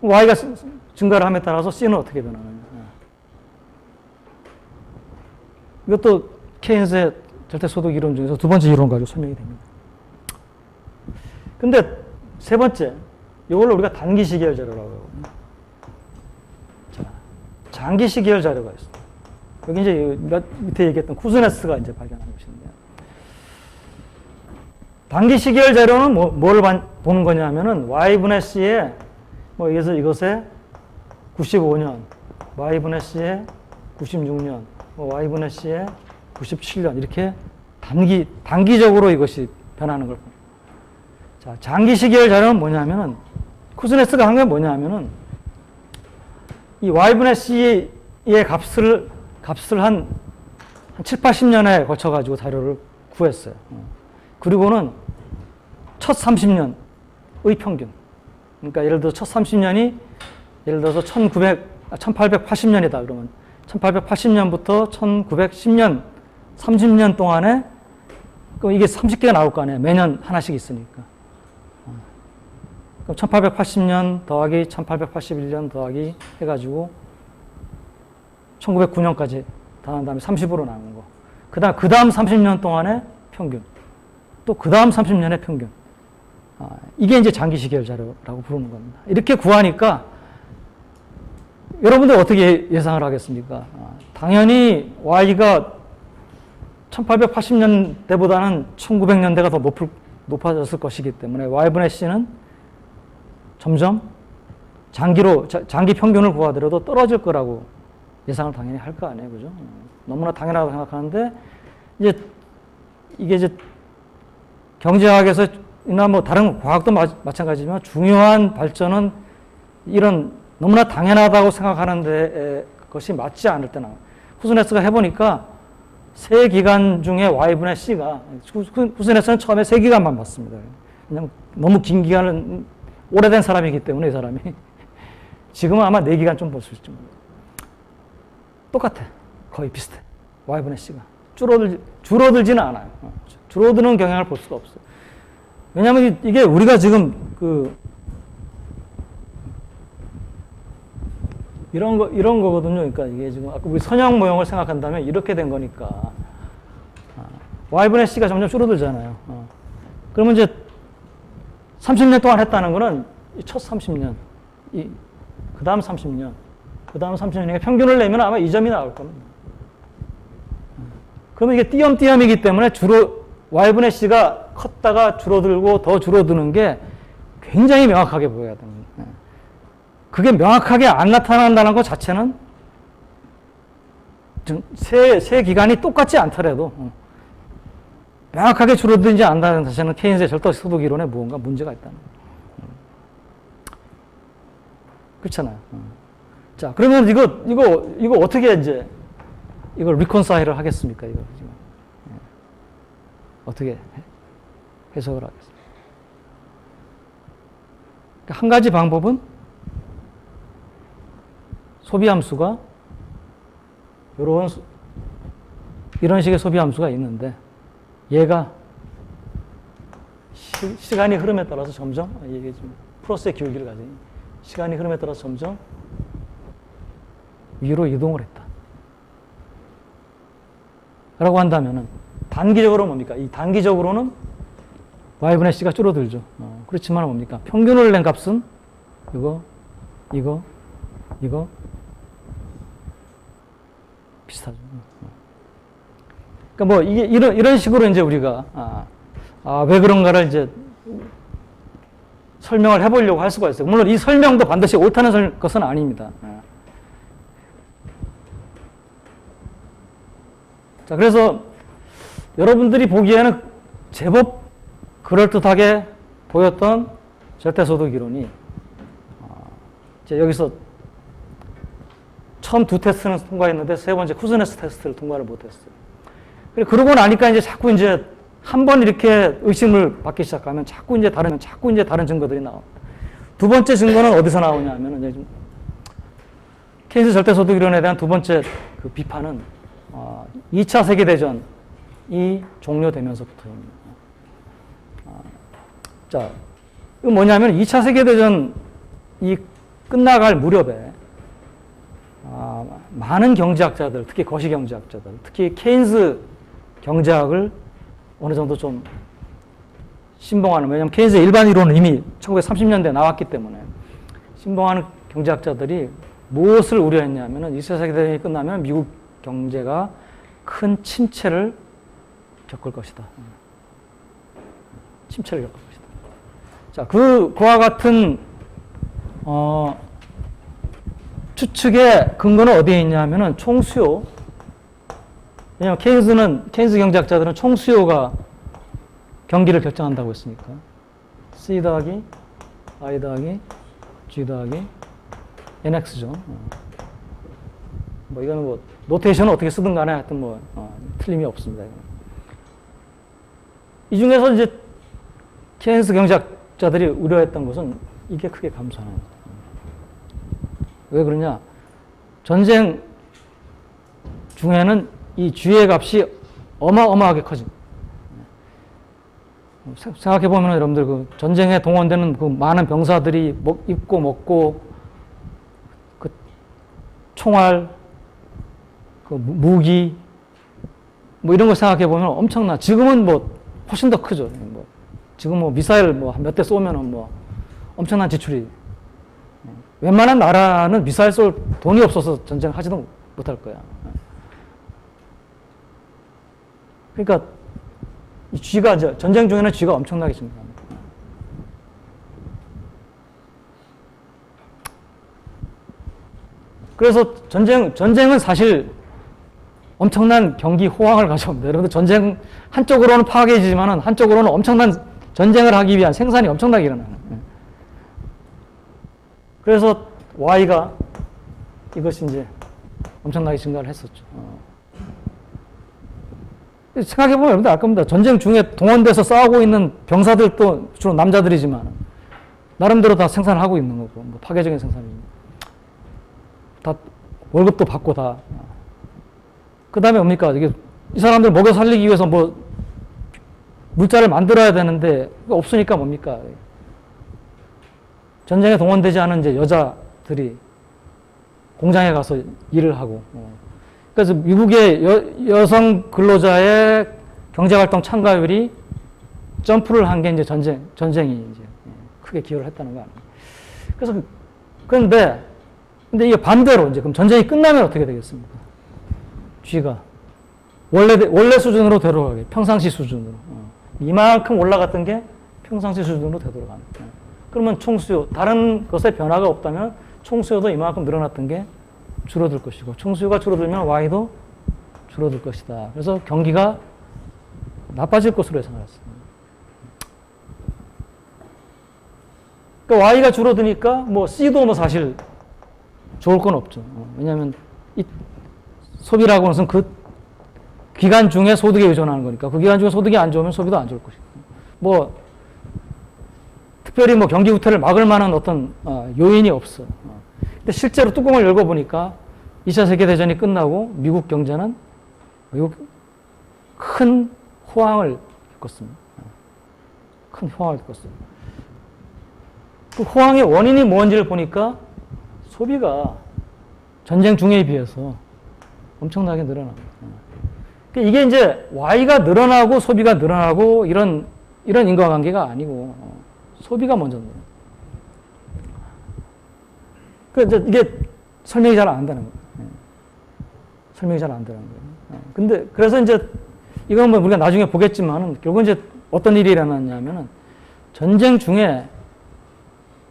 S1: Y가 증가를 함에 따라서 C는 어떻게 변하느냐. 이것도 케인스의 절대소득 이론 중에서 두 번째 이론 가지고 설명이 됩니다. 근데 세 번째, 이걸로 우리가 단기 시계열 자료라고 하거든요. 자, 장기 시계열 자료가 있습니다. 여기 이제 밑에 얘기했던 쿠즈네스가 이제 발견한 것인데요. 단기 시계열 자료는 뭘 보는 거냐면은 Y분의 C에 이것에 95년, Y분의 C에 96년, Y분의 C에 97년 이렇게 단기적으로 이것이 변하는 걸 봅니다. 자, 장기 시계열 자료는 뭐냐면은 쿠즈네스가 한 게 뭐냐면은 이 Y분의 C의 값을 한 7, 80년에 걸쳐 가지고 자료를 구했어요. 그리고는 첫 30년의 평균. 그러니까 예를 들어서 첫 30년이 예를 들어서 1880년이다 그러면 1880년부터 1910년 30년 동안에 그럼 이게 30개가 나올 거 아니에요. 매년 하나씩 있으니까. 그럼 1880년 더하기 1881년 더하기 해가지고 1909년까지 더한 다음에 30으로 나눈 거. 그 다음 30년 동안의 평균. 또 그 다음 30년의 평균. 이게 이제 장기 시계열 자료라고 부르는 겁니다. 이렇게 구하니까 여러분들 어떻게 예상을 하겠습니까? 당연히 Y가 1880년대보다는 1900년대가 더 높아졌을 것이기 때문에 Y분의 C는 점점 장기 평균을 구하더라도 떨어질 거라고 예상을 당연히 할 거 아니에요. 그죠? 너무나 당연하다고 생각하는데, 이게 경제학에서나 뭐 다른 과학도 마찬가지지만 중요한 발전은 이런 너무나 당연하다고 생각하는 것이 맞지 않을 때 나와요. 쿠즈네스가 해보니까 세 기간 중에 Y분의 C가, 쿠즈네스는 처음에 세 기간만 봤습니다. 그냥 너무 긴 기간은 오래된 사람이기 때문에 이 사람이. 지금은 아마 네 기간 좀 볼 수 있을지 모르겠어요. 똑같아. 거의 비슷해. Y분의 C가. 줄어들지는 않아요. 줄어드는 경향을 볼 수가 없어요. 왜냐하면 이게 우리가 지금 이런 거거든요. 그러니까 이게 지금 아까 우리 선형 모형을 생각한다면 이렇게 된 거니까. Y분의 C가 점점 줄어들잖아요. 그러면 이제 30년 동안 했다는 거는 첫 30년, 그 다음 30년, 그 다음 30년이니까 평균을 내면 아마 이 점이 나올 겁니다. 그러면 이게 띄엄띄엄이기 때문에 주로 Y분의 C가 컸다가 줄어들고 더 줄어드는 게 굉장히 명확하게 보여야 됩니다. 그게 명확하게 안 나타난다는 것 자체는 세 기간이 똑같지 않더라도 명확하게 줄어들지 않는다는 자체는 케인스의 절대소득 이론에 무언가 문제가 있다는 거예요. 그렇잖아요. 자, 그러면 이거 어떻게 이제 이걸 리콘사일을 하겠습니까? 이거 지금 어떻게 해석을 하겠습니까? 한 가지 방법은 소비함수가 이런 식의 소비함수가 있는데 얘가 시간이 흐름에 따라서 점점 이게 좀 플러스의 기울기를 가지니 시간이 흐름에 따라서 점점 위로 이동을 했다. 라고 한다면은 단기적으로 뭡니까? 이 단기적으로는 Y분의 C가 줄어들죠. 그렇지만 뭡니까? 평균을 낸 값은 이거 비슷하죠. 그러니까 뭐 이게 이런 식으로 이제 우리가 왜 그런가를 이제 설명을 해보려고 할 수가 있어요. 물론 이 설명도 반드시 옳다는 것은 아닙니다. 자, 그래서 여러분들이 보기에는 제법 그럴듯하게 보였던 절대소득 이론이 이제 여기서 처음 두 테스트는 통과했는데 세 번째 쿠즈네츠 테스트를 통과를 못했어요. 그러고 나니까 이제 자꾸 이제 한 번 이렇게 의심을 받기 시작하면 자꾸 이제 다른 증거들이 나옵니다. 두 번째 증거는 어디서 나오냐면은 이제 좀 케인스 절대소득 이론에 대한 두 번째 그 비판은 2차 세계대전이 종료되면서부터입니다. 자, 이건 뭐냐면 2차 세계대전이 끝나갈 무렵에 많은 경제학자들, 특히 거시경제학자들, 특히 케인스 경제학을 어느 정도 좀 신봉하는, 왜냐하면 케인스의 일반 이론은 이미 1930년대에 나왔기 때문에 신봉하는 경제학자들이 무엇을 우려했냐면은 2차 세계대전이 끝나면 미국 경제가 큰 침체를 겪을 것이다. 침체를 겪을 것이다. 자, 그와 같은 추측의 근거는 어디에 있냐면은 총수요. 왜냐하면 케인스 경제학자들은 총수요가 경기를 결정한다고 했으니까. C 더하기 I 더하기 G 더하기 NX죠. 뭐 이거는 뭐 노테이션을 어떻게 쓰든 간에 하여튼 틀림이 없습니다. 이 중에서 이제 케인스 경제학자들이 우려했던 것은 이게 크게 감소하는 거예요. 왜 그러냐? 전쟁 중에는 이 G의 값이 어마어마하게 커집니다. 생각해보면 여러분들 그 전쟁에 동원되는 그 많은 병사들이 입고 먹고 그 총알, 그 무기 뭐 이런 거 생각해보면 엄청나. 지금은 뭐 훨씬 더 크죠. 지금 뭐 미사일 몇 대 쏘면은 엄청난 지출이. 웬만한 나라는 미사일 쏠 돈이 없어서 전쟁하지도 못할 거야. 그러니까 이 G가 전쟁 중에는 G가 엄청나게 증가합니다. 그래서 전쟁은 사실 엄청난 경기 호황을 가져옵니다. 여러분들 전쟁 한쪽으로는 파괴지만은 한쪽으로는 엄청난 전쟁을 하기 위한 생산이 엄청나게 일어나요. 그래서 Y가 이것이 이제 엄청나게 증가를 했었죠. 생각해보면 여러분들 알 겁니다. 전쟁 중에 동원돼서 싸우고 있는 병사들도 주로 남자들이지만 나름대로 다 생산을 하고 있는 거고, 파괴적인 생산입니다. 다 월급도 받고 다. 그 다음에 뭡니까? 이 사람들 먹여 살리기 위해서 물자를 만들어야 되는데 없으니까 뭡니까? 전쟁에 동원되지 않은 이제 여자들이 공장에 가서 일을 하고. 그래서 미국의 여성 근로자의 경제활동 참가율이 점프를 한 게 이제 전쟁이 이제 크게 기여를 했다는 거 아니에요. 그래서 근데 이게 반대로 이제 그럼 전쟁이 끝나면 어떻게 되겠습니까? G가 원래 수준으로 되돌아가게, 평상시 수준으로. 이만큼 올라갔던 게 평상시 수준으로 되돌아가는. 그러면 총수요, 다른 것에 변화가 없다면 총수요도 이만큼 늘어났던 게 줄어들 것이고, 총수요가 줄어들면 Y도 줄어들 것이다. 그래서 경기가 나빠질 것으로 예상했습니다. 그러니까 Y가 줄어드니까 뭐 C도 뭐 사실 좋을 건 없죠. 왜냐하면 이 소비라고 하는 것은 그 기간 중에 소득에 의존하는 거니까 그 기간 중에 소득이 안 좋으면 소비도 안 좋을 것이고, 뭐 특별히 뭐 경기 후퇴를 막을 만한 어떤 요인이 없어. 근데 실제로 뚜껑을 열고 보니까 2차 세계대전이 끝나고 미국 경제는 큰 호황을 겪었습니다. 큰 호황을 겪었습니다. 그 호황의 원인이 뭔지를 보니까 소비가 전쟁 중에 비해서 엄청나게 늘어납니다. 이게 이제 Y가 늘어나고 소비가 늘어나고 이런 인과관계가 아니고 소비가 먼저 늘어나요. 그러니까 이게 설명이 잘 안 되는 거예요. 설명이 잘 안 되는 거예요. 근데 그래서 이제 이건 뭐 우리가 나중에 보겠지만은 결국은 이제 어떤 일이 일어났냐면은 전쟁 중에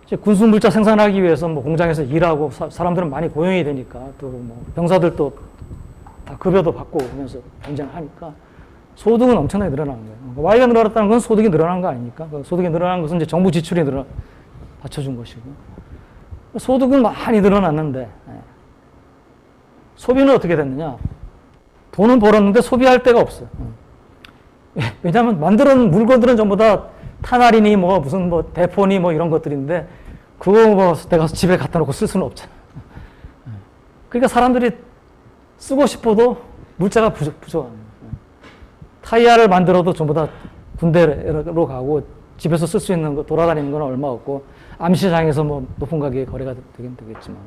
S1: 이제 군수 물자 생산하기 위해서 뭐 공장에서 일하고 사람들은 많이 고용이 되니까 또 뭐 병사들도 다 급여도 받고 하면서 전쟁하니까 소득은 엄청나게 늘어나는 거예요. Y가 늘어났다는 건 소득이 늘어난 거 아닙니까? 소득이 늘어난 것은 이제 정부 지출이 받쳐준 것이고, 소득은 많이 늘어났는데 소비는 어떻게 됐느냐? 돈은 벌었는데 소비할 데가 없어요. 왜냐하면 만드는 물건들은 전부 다 탄알이니 뭐 무슨 뭐 대포니 뭐 이런 것들인데 그거 뭐 내가 집에 갖다 놓고 쓸 수는 없잖아. 그러니까 사람들이 쓰고 싶어도 물자가 부족합니다. 타이어를 만들어도 전부 다 군대로 가고 집에서 쓸 수 있는 거 돌아다니는 건 얼마 없고 암시장에서 뭐 높은 가격에 거래가 되긴 되겠지만,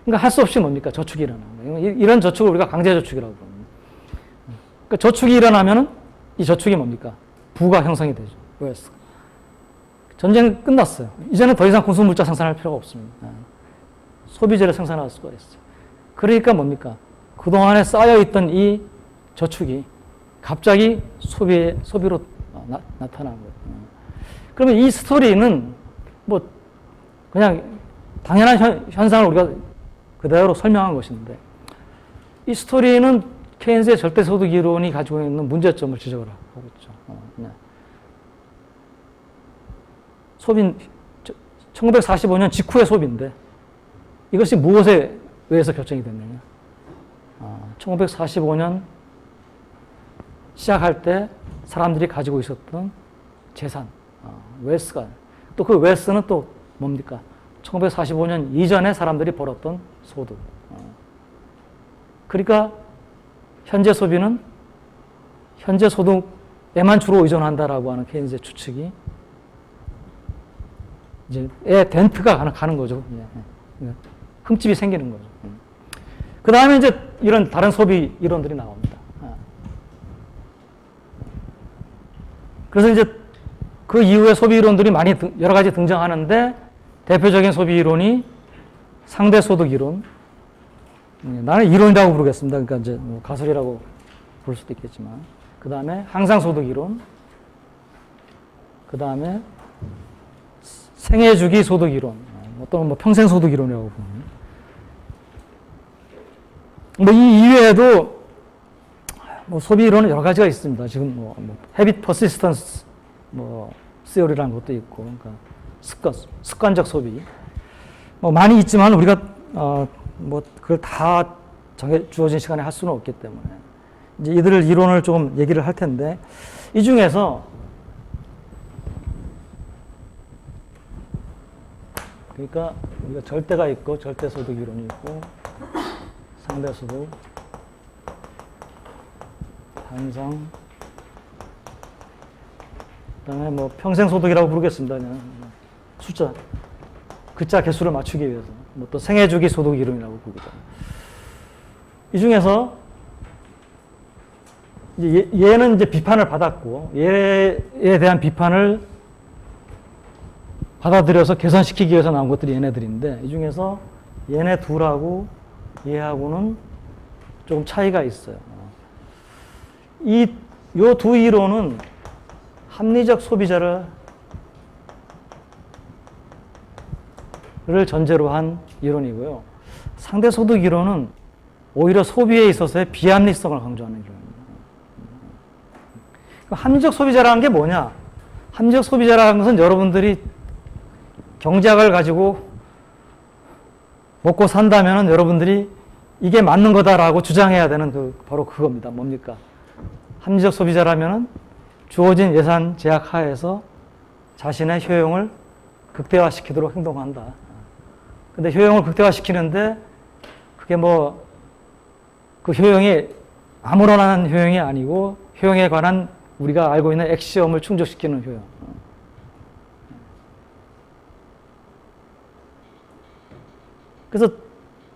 S1: 그러니까 할 수 없이 뭡니까? 저축이 일어나는 거예요. 이런 저축을 우리가 강제저축이라고 합니다. 그러니까 저축이 일어나면은 이 저축이 뭡니까? 부가 형성이 되죠. 왜였어? 전쟁 끝났어요. 이제는 더 이상 군수물자 생산할 필요가 없습니다. 소비재를 생산할 수가 있어요. 그러니까 뭡니까? 그동안에 쌓여있던 이 저축이 갑자기 소비로 나타난 거예요. 그러면 이 스토리는 뭐 그냥 당연한 현상을 우리가 그대로 설명한 것인데, 이 스토리는 케인즈의 절대소득 이론이 가지고 있는 문제점을 지적을 하고 있죠. 소비, 1945년 직후의 소비인데 이것이 무엇에 의해서 결정이 됐느냐? 1945년 시작할 때 사람들이 가지고 있었던 재산, 웨스가, 또 그 웨스는 또 뭡니까? 1945년 이전에 사람들이 벌었던 소득. 그러니까 현재 소비는 현재 소득에만 주로 의존한다라고 하는 케인즈의 추측이 이제 덴트가 가는 거죠. 흠집이 생기는 거죠. 그 다음에 이제 이런 다른 소비 이론들이 나옵니다. 그래서 이제 그 이후에 소비 이론들이 많이 여러 가지 등장하는데, 대표적인 소비 이론이 상대 소득 이론. 나는 이론이라고 부르겠습니다. 그러니까 이제 뭐 가설이라고 부를 수도 있겠지만, 그 다음에 항상 소득 이론, 그 다음에 생애 주기 소득 이론, 또는 뭐 평생 소득 이론이라고 부릅니다. 뭐 이 이외에도 뭐 소비 이론은 여러 가지가 있습니다. 지금 뭐 헤비트 퍼시스턴스 뭐 시어리라는 것도 있고, 그러니까 습관적 소비 뭐 많이 있지만 우리가 뭐 그걸 다 주어진 시간에 할 수는 없기 때문에 이제 이들 이론을 좀 얘기를 할 텐데, 이 중에서 그러니까 우리가 절대가 있고 절대 소득 이론이 있고 상대 소득, 항상 그다음에 뭐 평생 소득이라고 부르겠습니다. 그냥 숫자, 글자 개수를 맞추기 위해서. 뭐 또 생애 주기 소득 이론이라고 부르기도 하고. 이 중에서 이제 얘는 이제 비판을 받았고, 얘에 대한 비판을 받아들여서 개선시키기 위해서 나온 것들이 얘네들인데, 이 중에서 얘네 둘하고 얘하고는 조금 차이가 있어요. 요 두 이론은 합리적 소비자를 전제로 한 이론이고요. 상대 소득 이론은 오히려 소비에 있어서의 비합리성을 강조하는 이론입니다. 합리적 소비자라는 게 뭐냐? 합리적 소비자라는 것은 여러분들이 경제학을 가지고 먹고 산다면 여러분들이 이게 맞는 거다라고 주장해야 되는 바로 그겁니다. 뭡니까? 합리적 소비자라면 주어진 예산 제약 하에서 자신의 효용을 극대화시키도록 행동한다. 근데 효용을 극대화시키는데 그게 뭐 그 효용이 아무런 효용이 아니고 효용에 관한 우리가 알고 있는 액시엄을 충족시키는 효용. 그래서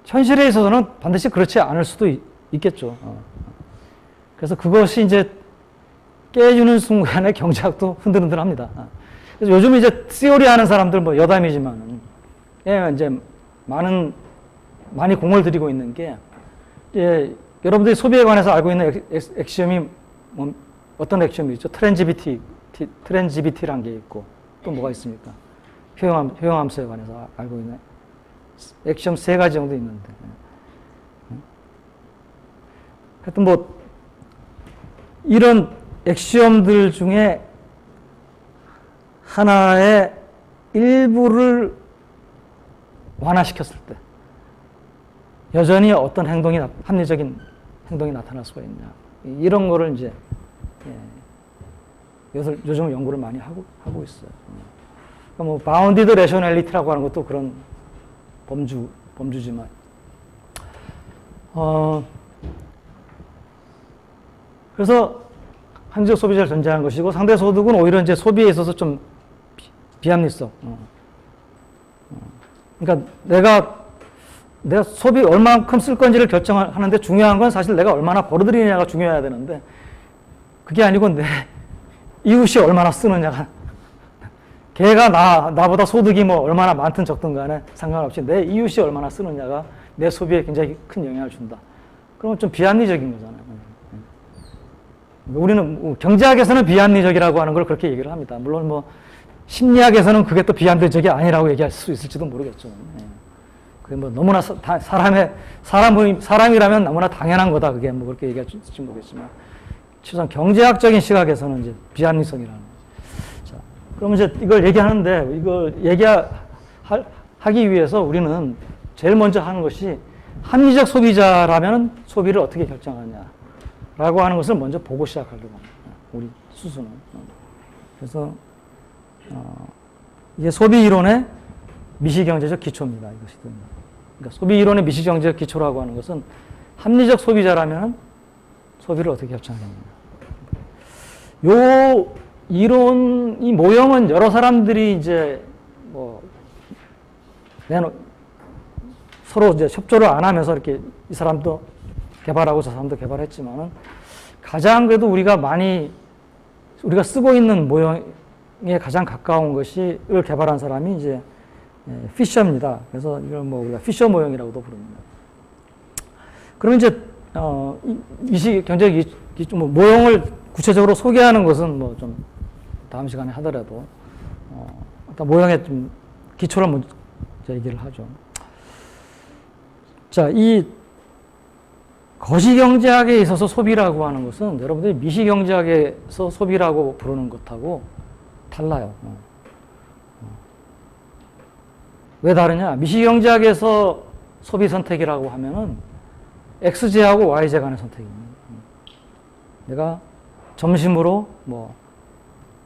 S1: 현실에 있어서는 반드시 그렇지 않을 수도 있겠죠. 그래서 그것이 이제 깨주는 순간에 경제학도 흔들흔들합니다. 그래서 요즘 이제 시오리 하는 사람들 뭐 여담이지만은 이제 많이 공을 들이고 있는 게 이제 여러분들이 소비에 관해서 알고 있는 액시엄이 어떤 액시엄이 있죠? 트랜지비티라는 게 있고 또 뭐가 있습니까? 효용함수에 관해서 알고 있는 액시엄 3가지 정도 있는데 하여튼 뭐 이런 액시엄들 중에 하나의 일부를 완화시켰을 때 여전히 어떤 합리적인 행동이 나타날 수가 있냐. 이런 거를 이제 요즘 연구를 많이 하고 있어요. 그러니까 뭐 바운디드 레셔널리티라고 하는 것도 그런 범주지만 그래서 합리적 소비자를 전제하는 것이고 상대 소득은 오히려 이제 소비에 있어서 좀 비합리성. 그러니까 내가 소비 얼마만큼 쓸 건지를 결정하는데 중요한 건 사실 내가 얼마나 벌어들이느냐가 중요해야 되는데 그게 아니고 내 이웃이 얼마나 쓰느냐가 걔가 나보다 소득이 뭐 얼마나 많든 적든 간에 상관없이 내 이웃이 얼마나 쓰느냐가 내 소비에 굉장히 큰 영향을 준다. 그러면 좀 비합리적인 거잖아요. 우리는 경제학에서는 비합리적이라고 하는 걸 그렇게 얘기를 합니다. 물론 뭐 심리학에서는 그게 또 비합리적이 아니라고 얘기할 수 있을지도 모르겠죠. 그게 뭐 너무나 사람이라면 너무나 당연한 거다. 그게 뭐 그렇게 얘기할 수 있을지 모르겠지만 최소한 경제학적인 시각에서는 이제 비합리성이라는. 자, 그러면 이제 이걸 얘기하는데 이걸 얘기하기 위해서 우리는 제일 먼저 하는 것이 합리적 소비자라면 소비를 어떻게 결정하냐라고 하는 것을 먼저 보고 시작하려고 합니다. 우리 스스로는. 그래서 이게 소비 이론의 미시경제적 기초입니다. 이것이. 그러니까 소비 이론의 미시경제적 기초라고 하는 것은 합리적 소비자라면 소비를 어떻게 결정하느냐. 요 이론이 모형은 여러 사람들이 이제 뭐 서로 이제 협조를 안 하면서 이렇게 이 사람도 개발하고 저 사람도 개발했지만은 가장 그래도 우리가 쓰고 있는 모형에 가장 가까운 것을 개발한 사람이 이제 피셔입니다. 그래서 이걸 뭐 우리가 피셔 모형이라고도 부릅니다. 그러면 이제 경제학 모형을 구체적으로 소개하는 것은 뭐 좀 다음 시간에 하더라도 일단 모형의 좀 기초를 먼저 얘기를 하죠. 자, 이 거시경제학에 있어서 소비라고 하는 것은 여러분들이 미시경제학에서 소비라고 부르는 것하고 달라요. 왜 다르냐? 미시경제학에서 소비 선택이라고 하면은 X제하고 Y제 간의 선택입니다. 내가 점심으로 뭐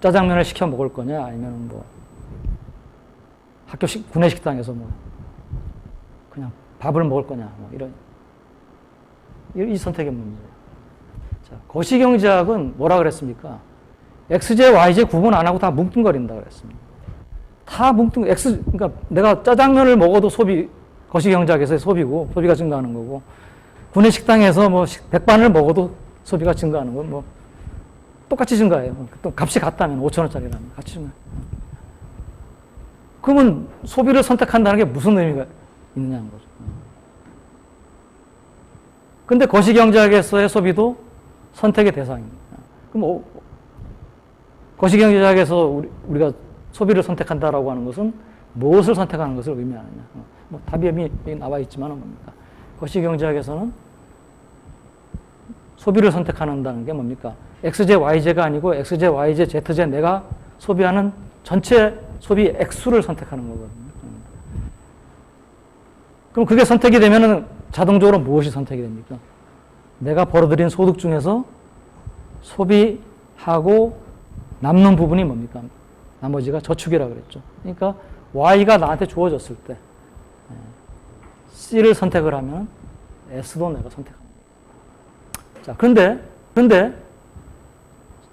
S1: 짜장면을 시켜 먹을 거냐, 아니면 뭐 학교 구내식당에서 뭐 그냥 밥을 먹을 거냐, 뭐 이 선택의 문제예요. 자, 거시경제학은 뭐라 그랬습니까? XJ, YJ 구분 안 하고 다 뭉뚱거린다고 그랬습니다. 다 그러니까 내가 짜장면을 먹어도 거시경제학에서의 소비고, 소비가 증가하는 거고, 구내 식당에서 뭐 백반을 먹어도 소비가 증가하는 건 뭐 똑같이 증가해요. 또 값이 같다면 5,000원짜리라면 같이 증가해요. 그러면 소비를 선택한다는 게 무슨 의미가 있느냐는 거죠. 근데 거시경제학에서의 소비도 선택의 대상입니다. 그럼 거시경제학에서 우리가 소비를 선택한다라고 하는 것은 무엇을 선택하는 것을 의미하느냐. 뭐 답이 여기 나와 있지만 뭡니까? 거시경제학에서는 소비를 선택한다는 게 뭡니까? XJ, YJ가 아니고 XJ, YJ, ZJ 내가 소비하는 전체 소비 액수를 선택하는 거거든요. 그럼 그게 선택이 되면은 자동적으로 무엇이 선택이 됩니까? 내가 벌어들인 소득 중에서 소비하고 남는 부분이 뭡니까? 나머지가 저축이라고 그랬죠. 그러니까 Y가 나한테 주어졌을 때 C를 선택을 하면 S도 내가 선택합니다. 자, 그런데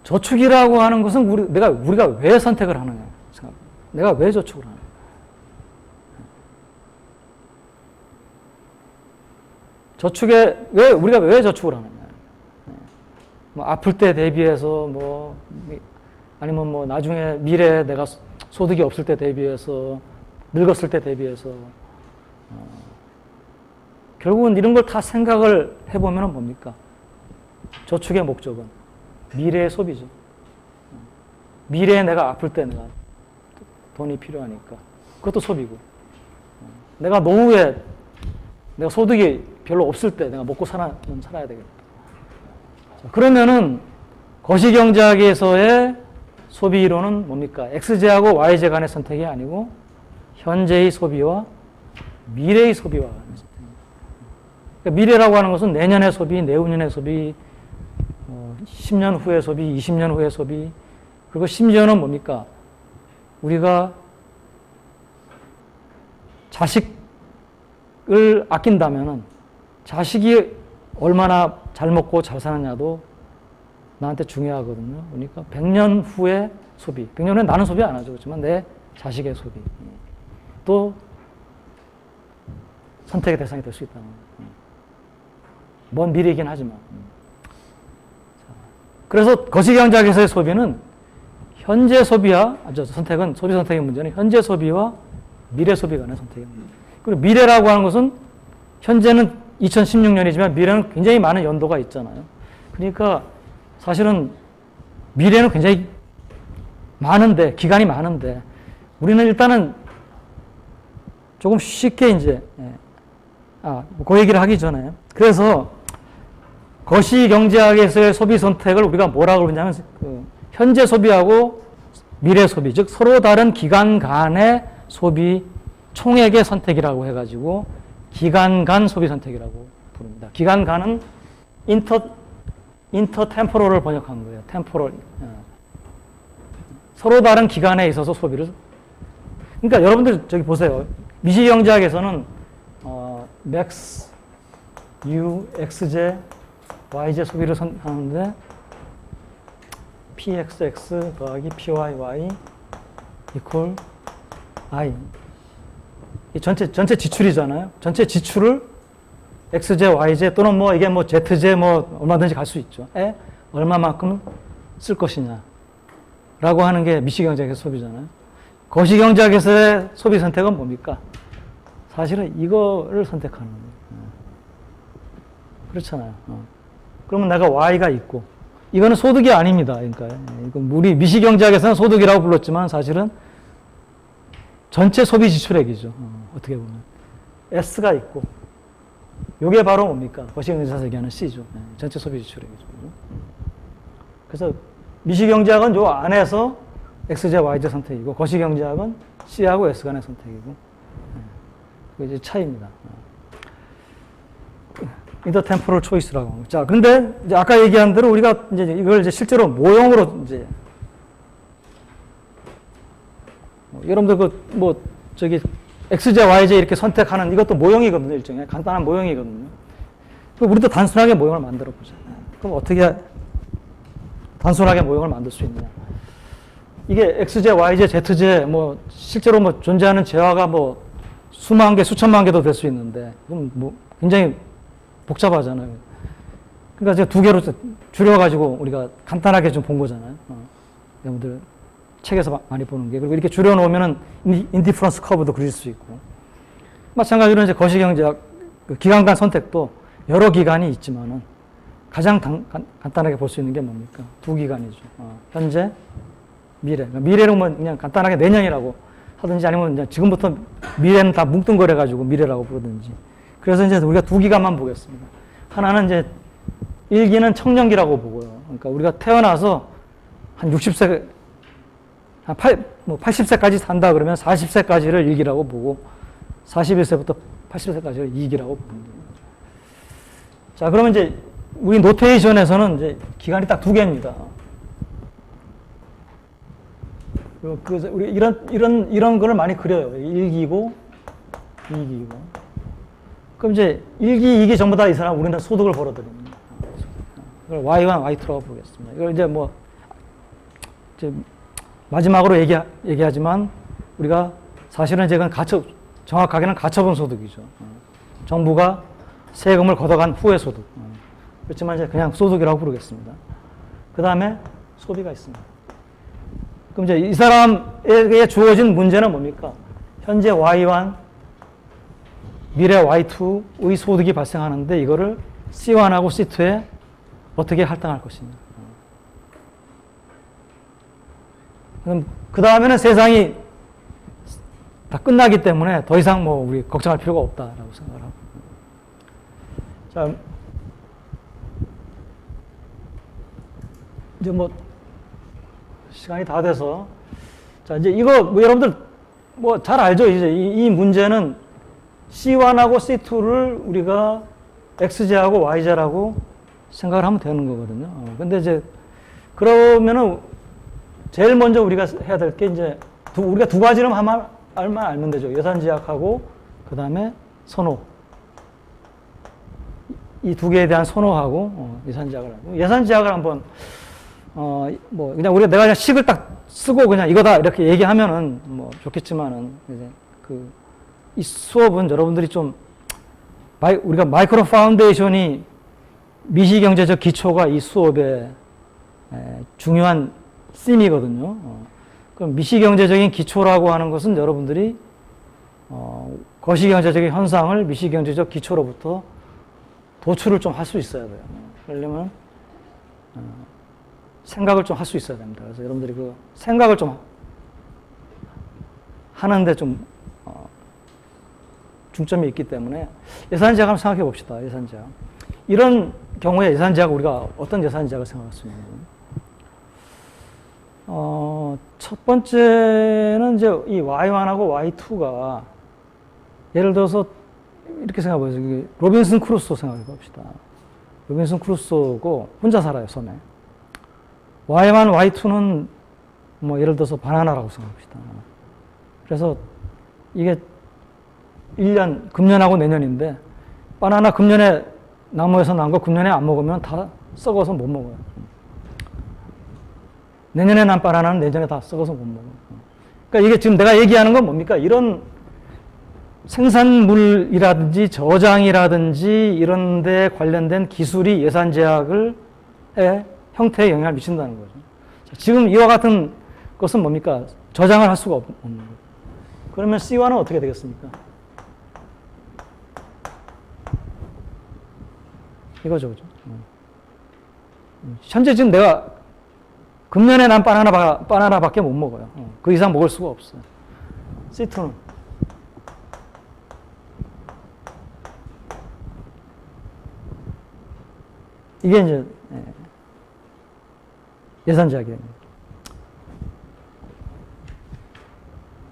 S1: 저축이라고 하는 것은 우리가 왜 선택을 하느냐 생각합니다. 내가 왜 저축을 하느냐. 우리가 왜 저축을 하느냐. 뭐 아플 때 대비해서 아니면 뭐 나중에 미래에 내가 소득이 없을 때 대비해서, 늙었을 때 대비해서, 결국은 이런 걸 다 생각을 해보면 뭡니까? 저축의 목적은 미래의 소비죠. 미래에 내가 아플 때 내가 돈이 필요하니까. 그것도 소비고. 내가 노후에 내가 소득이 별로 없을 때 내가 먹고 살아야 되겠다. 그러면은 거시경제학에서의 소비 이론은 뭡니까? XJ하고 YJ 간의 선택이 아니고 현재의 소비와 미래의 소비와 간의 선택입니다. 그러니까 미래라고 하는 것은 내년의 소비, 내후년의 소비, 10년 후의 소비, 20년 후의 소비, 그리고 심지어는 뭡니까? 우리가 자식을 아낀다면은 자식이 얼마나 잘 먹고 잘 사느냐도 나한테 중요하거든요. 그러니까 100년 후의 소비, 100년 후에 나는 소비 안 하죠. 그렇지만 내 자식의 소비 또 선택의 대상이 될 수 있다는 거예요. 먼 미래이긴 하지만. 그래서 거시경제학에서의 소비는 현재 소비와, 선택은, 소비 선택의 문제는 현재 소비와 미래 소비 간의 선택입니다. 그리고 미래라고 하는 것은 현재는 2016년이지만 미래는 굉장히 많은 연도가 있잖아요. 그러니까 사실은 미래는 굉장히 많은데, 기간이 많은데, 우리는 일단은 조금 쉽게 이제, 그 얘기를 하기 전에. 그래서 거시경제학에서의 소비 선택을 우리가 뭐라고 그러냐면, 현재 소비하고 미래 소비, 즉 서로 다른 기간 간의 소비 총액의 선택이라고 해가지고 기간 간 소비 선택이라고 부릅니다. 기간 간은 인터템포럴을 번역한 거예요. 템포럴. 서로 다른 기간에 있어서 소비를. 그러니까 여러분들 저기 보세요. 미시경제학에서는 맥스, U, XJ, YJ 소비를 하는데 PXX 더하기 PYY equal I. 이 전체 지출이잖아요. 전체 지출을 XJ, YJ 또는 뭐 이게 뭐 ZJ 뭐 얼마든지 갈 수 있죠. 얼마만큼 쓸 것이냐. 라고 하는 게 미시경제학의 소비잖아요. 거시경제학에서의 소비 선택은 뭡니까? 사실은 이거를 선택하는 거예요. 그렇잖아요. 그러면 내가 Y가 있고, 이거는 소득이 아닙니다. 그러니까 우리 미시경제학에서는 소득이라고 불렀지만 사실은 전체 소비 지출액이죠. 어떻게 보면 S가 있고, 이게 바로 뭡니까? 거시경제에서 얘기하는 C죠. 전체 소비 지출액이죠. 그래서 미시경제학은 요 안에서 XJ, YJ 선택이고, 거시경제학은 C하고 S 간의 선택이고, 그 이제 차이입니다. 인터템포럴 초이스라고 합니다. 자, 근데 이제 아까 얘기한 대로 우리가 이제 이걸 이제 실제로 모형으로 이제 여러분들 저기 XJ, YJ 이렇게 선택하는 이것도 모형이거든요. 일종의 간단한 모형이거든요. 우리도 단순하게 모형을 만들어 보자. 그럼 어떻게 단순하게 모형을 만들 수 있느냐. 이게 XJ, YJ, ZJ, 뭐, 실제로 뭐 존재하는 재화가 뭐, 수만 개, 수천만 개도 될 수 있는데, 그럼 뭐, 굉장히 복잡하잖아요. 그러니까 제가 두 개로 줄여가지고 우리가 간단하게 좀 본 거잖아요. 여러분들 책에서 많이 보는 게. 그리고 이렇게 줄여놓으면은 인디퍼런스 커브도 그릴 수 있고. 마찬가지로 이제 거시경제학, 그 기간 간 선택도 여러 기간이 있지만은 가장 간단하게 볼 수 있는 게 뭡니까? 두 기간이죠. 현재, 미래. 미래는 뭐 그냥 간단하게 내년이라고 하든지 아니면 그냥 지금부터 미래는 다 뭉뚱거려가지고 미래라고 부르든지. 그래서 이제 우리가 두 기간만 보겠습니다. 하나는 이제 일기는 청년기라고 보고요. 그러니까 우리가 태어나서 한 60세, 한 80세까지 산다 그러면 40세까지를 일기라고 보고 41세부터 80세까지를 이기라고 봅니다. 자, 그러면 이제 우리 노테이션에서는 이제 기간이 딱 두 개입니다. 우리 이런 거를 많이 그려요. 1기고 2기고. 그럼 이제 1기, 2기 전부 다 이 사람 우리는 소득을 벌어들입니다. 이걸 Y1, Y2라고 보겠습니다. 이걸 이제 뭐 이제 마지막으로 얘기하지만 우리가 사실은 이제 정확하게는 가처분 소득이죠. 정부가 세금을 걷어간 후의 소득. 그렇지만 이제 그냥 소득이라고 부르겠습니다. 그 다음에 소비가 있습니다. 그럼 이제 이 사람에게 주어진 문제는 뭡니까? 현재 Y1, 미래 Y2의 소득이 발생하는데 이거를 C1하고 C2에 어떻게 할당할 것이냐. 그럼 그 다음에는 세상이 다 끝나기 때문에 더 이상 뭐 우리 걱정할 필요가 없다라고 생각을 하고. 자, 이제 뭐 시간이 다 돼서 자 이제 이거 뭐 여러분들 뭐 잘 알죠? 이제 이 문제는 C1하고 C2를 우리가 XJ하고 YJ라고 생각을 하면 되는 거거든요. 근데 이제 그러면은 제일 먼저 우리가 해야 될 게 이제 우리가 두 가지는 알면 되죠. 예산제약하고 그 다음에 선호. 이 두 개에 대한 선호하고 예산제약을 하고 예산제약을 한번 뭐 그냥 내가 그냥 식을 딱 쓰고 그냥 이거다 이렇게 얘기하면은 뭐 좋겠지만은 이제 이 수업은 여러분들이 좀 우리가 마이크로 파운데이션이 미시경제적 기초가 이 수업의 중요한 씀이거든요. 그럼 미시경제적인 기초라고 하는 것은 여러분들이 거시경제적인 현상을 미시경제적 기초로부터 도출을 좀 할 수 있어야 돼요. 그러려면 생각을 좀 할 수 있어야 됩니다. 그래서 여러분들이 그 생각을 좀 하는데 좀 중점이 있기 때문에 예산제약 한번 생각해 봅시다. 예산제약. 이런 경우에 예산제약 우리가 어떤 예산제약을 생각할 수 있는지. 첫 번째는 이제 이 Y1하고 Y2가 예를 들어서 이렇게 생각해 보세요. 로빈슨 크루소 생각해 봅시다. 로빈슨 크루소고 혼자 살아요, 섬에. Y1, Y2는 뭐 예를 들어서 바나나라고 생각합시다. 그래서 이게 1년, 금년하고 내년인데 바나나 금년에 나무에서 난 거 금년에 안 먹으면 다 썩어서 못 먹어요. 내년에 난 바나나는 내년에 다 썩어서 못 먹어요. 그러니까 이게 지금 내가 얘기하는 건 뭡니까? 이런 생산물이라든지 저장이라든지 이런 데 관련된 기술이 예산 제약의 형태에 영향을 미친다는 거죠. 자, 지금 이와 같은 것은 뭡니까? 저장을 할 수가 없는 거예요. 그러면 C1은 어떻게 되겠습니까? 이거죠, 그죠? 현재 지금 내가 금년에 난 바나나밖에 못 먹어요. 그 이상 먹을 수가 없어요. C2는 이게 이제 예산 제약입니다.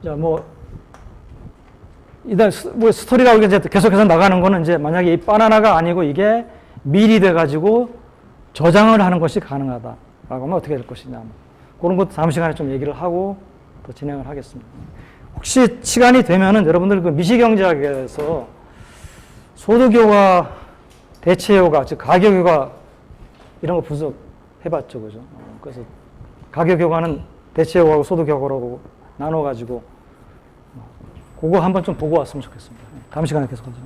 S1: 자, 뭐 일단 뭐 스토리가 이제 계속해서 나가는 거는 이제 만약에 이 바나나가 아니고 이게 밀이 돼가지고 저장을 하는 것이 가능하다라고 하면 어떻게 될 것이냐. 그런 것도 다음 시간에 좀 얘기를 하고 또 진행을 하겠습니다. 혹시 시간이 되면은 여러분들 그 미시경제학에서 소득효과, 대체효과, 즉 가격효과 이런 거 분석 해봤죠, 그죠? 그래서 가격 효과는 대체 효과하고 소득 효과라고 나눠가지고 그거 한번 좀 보고 왔으면 좋겠습니다. 다음 시간에 계속하죠.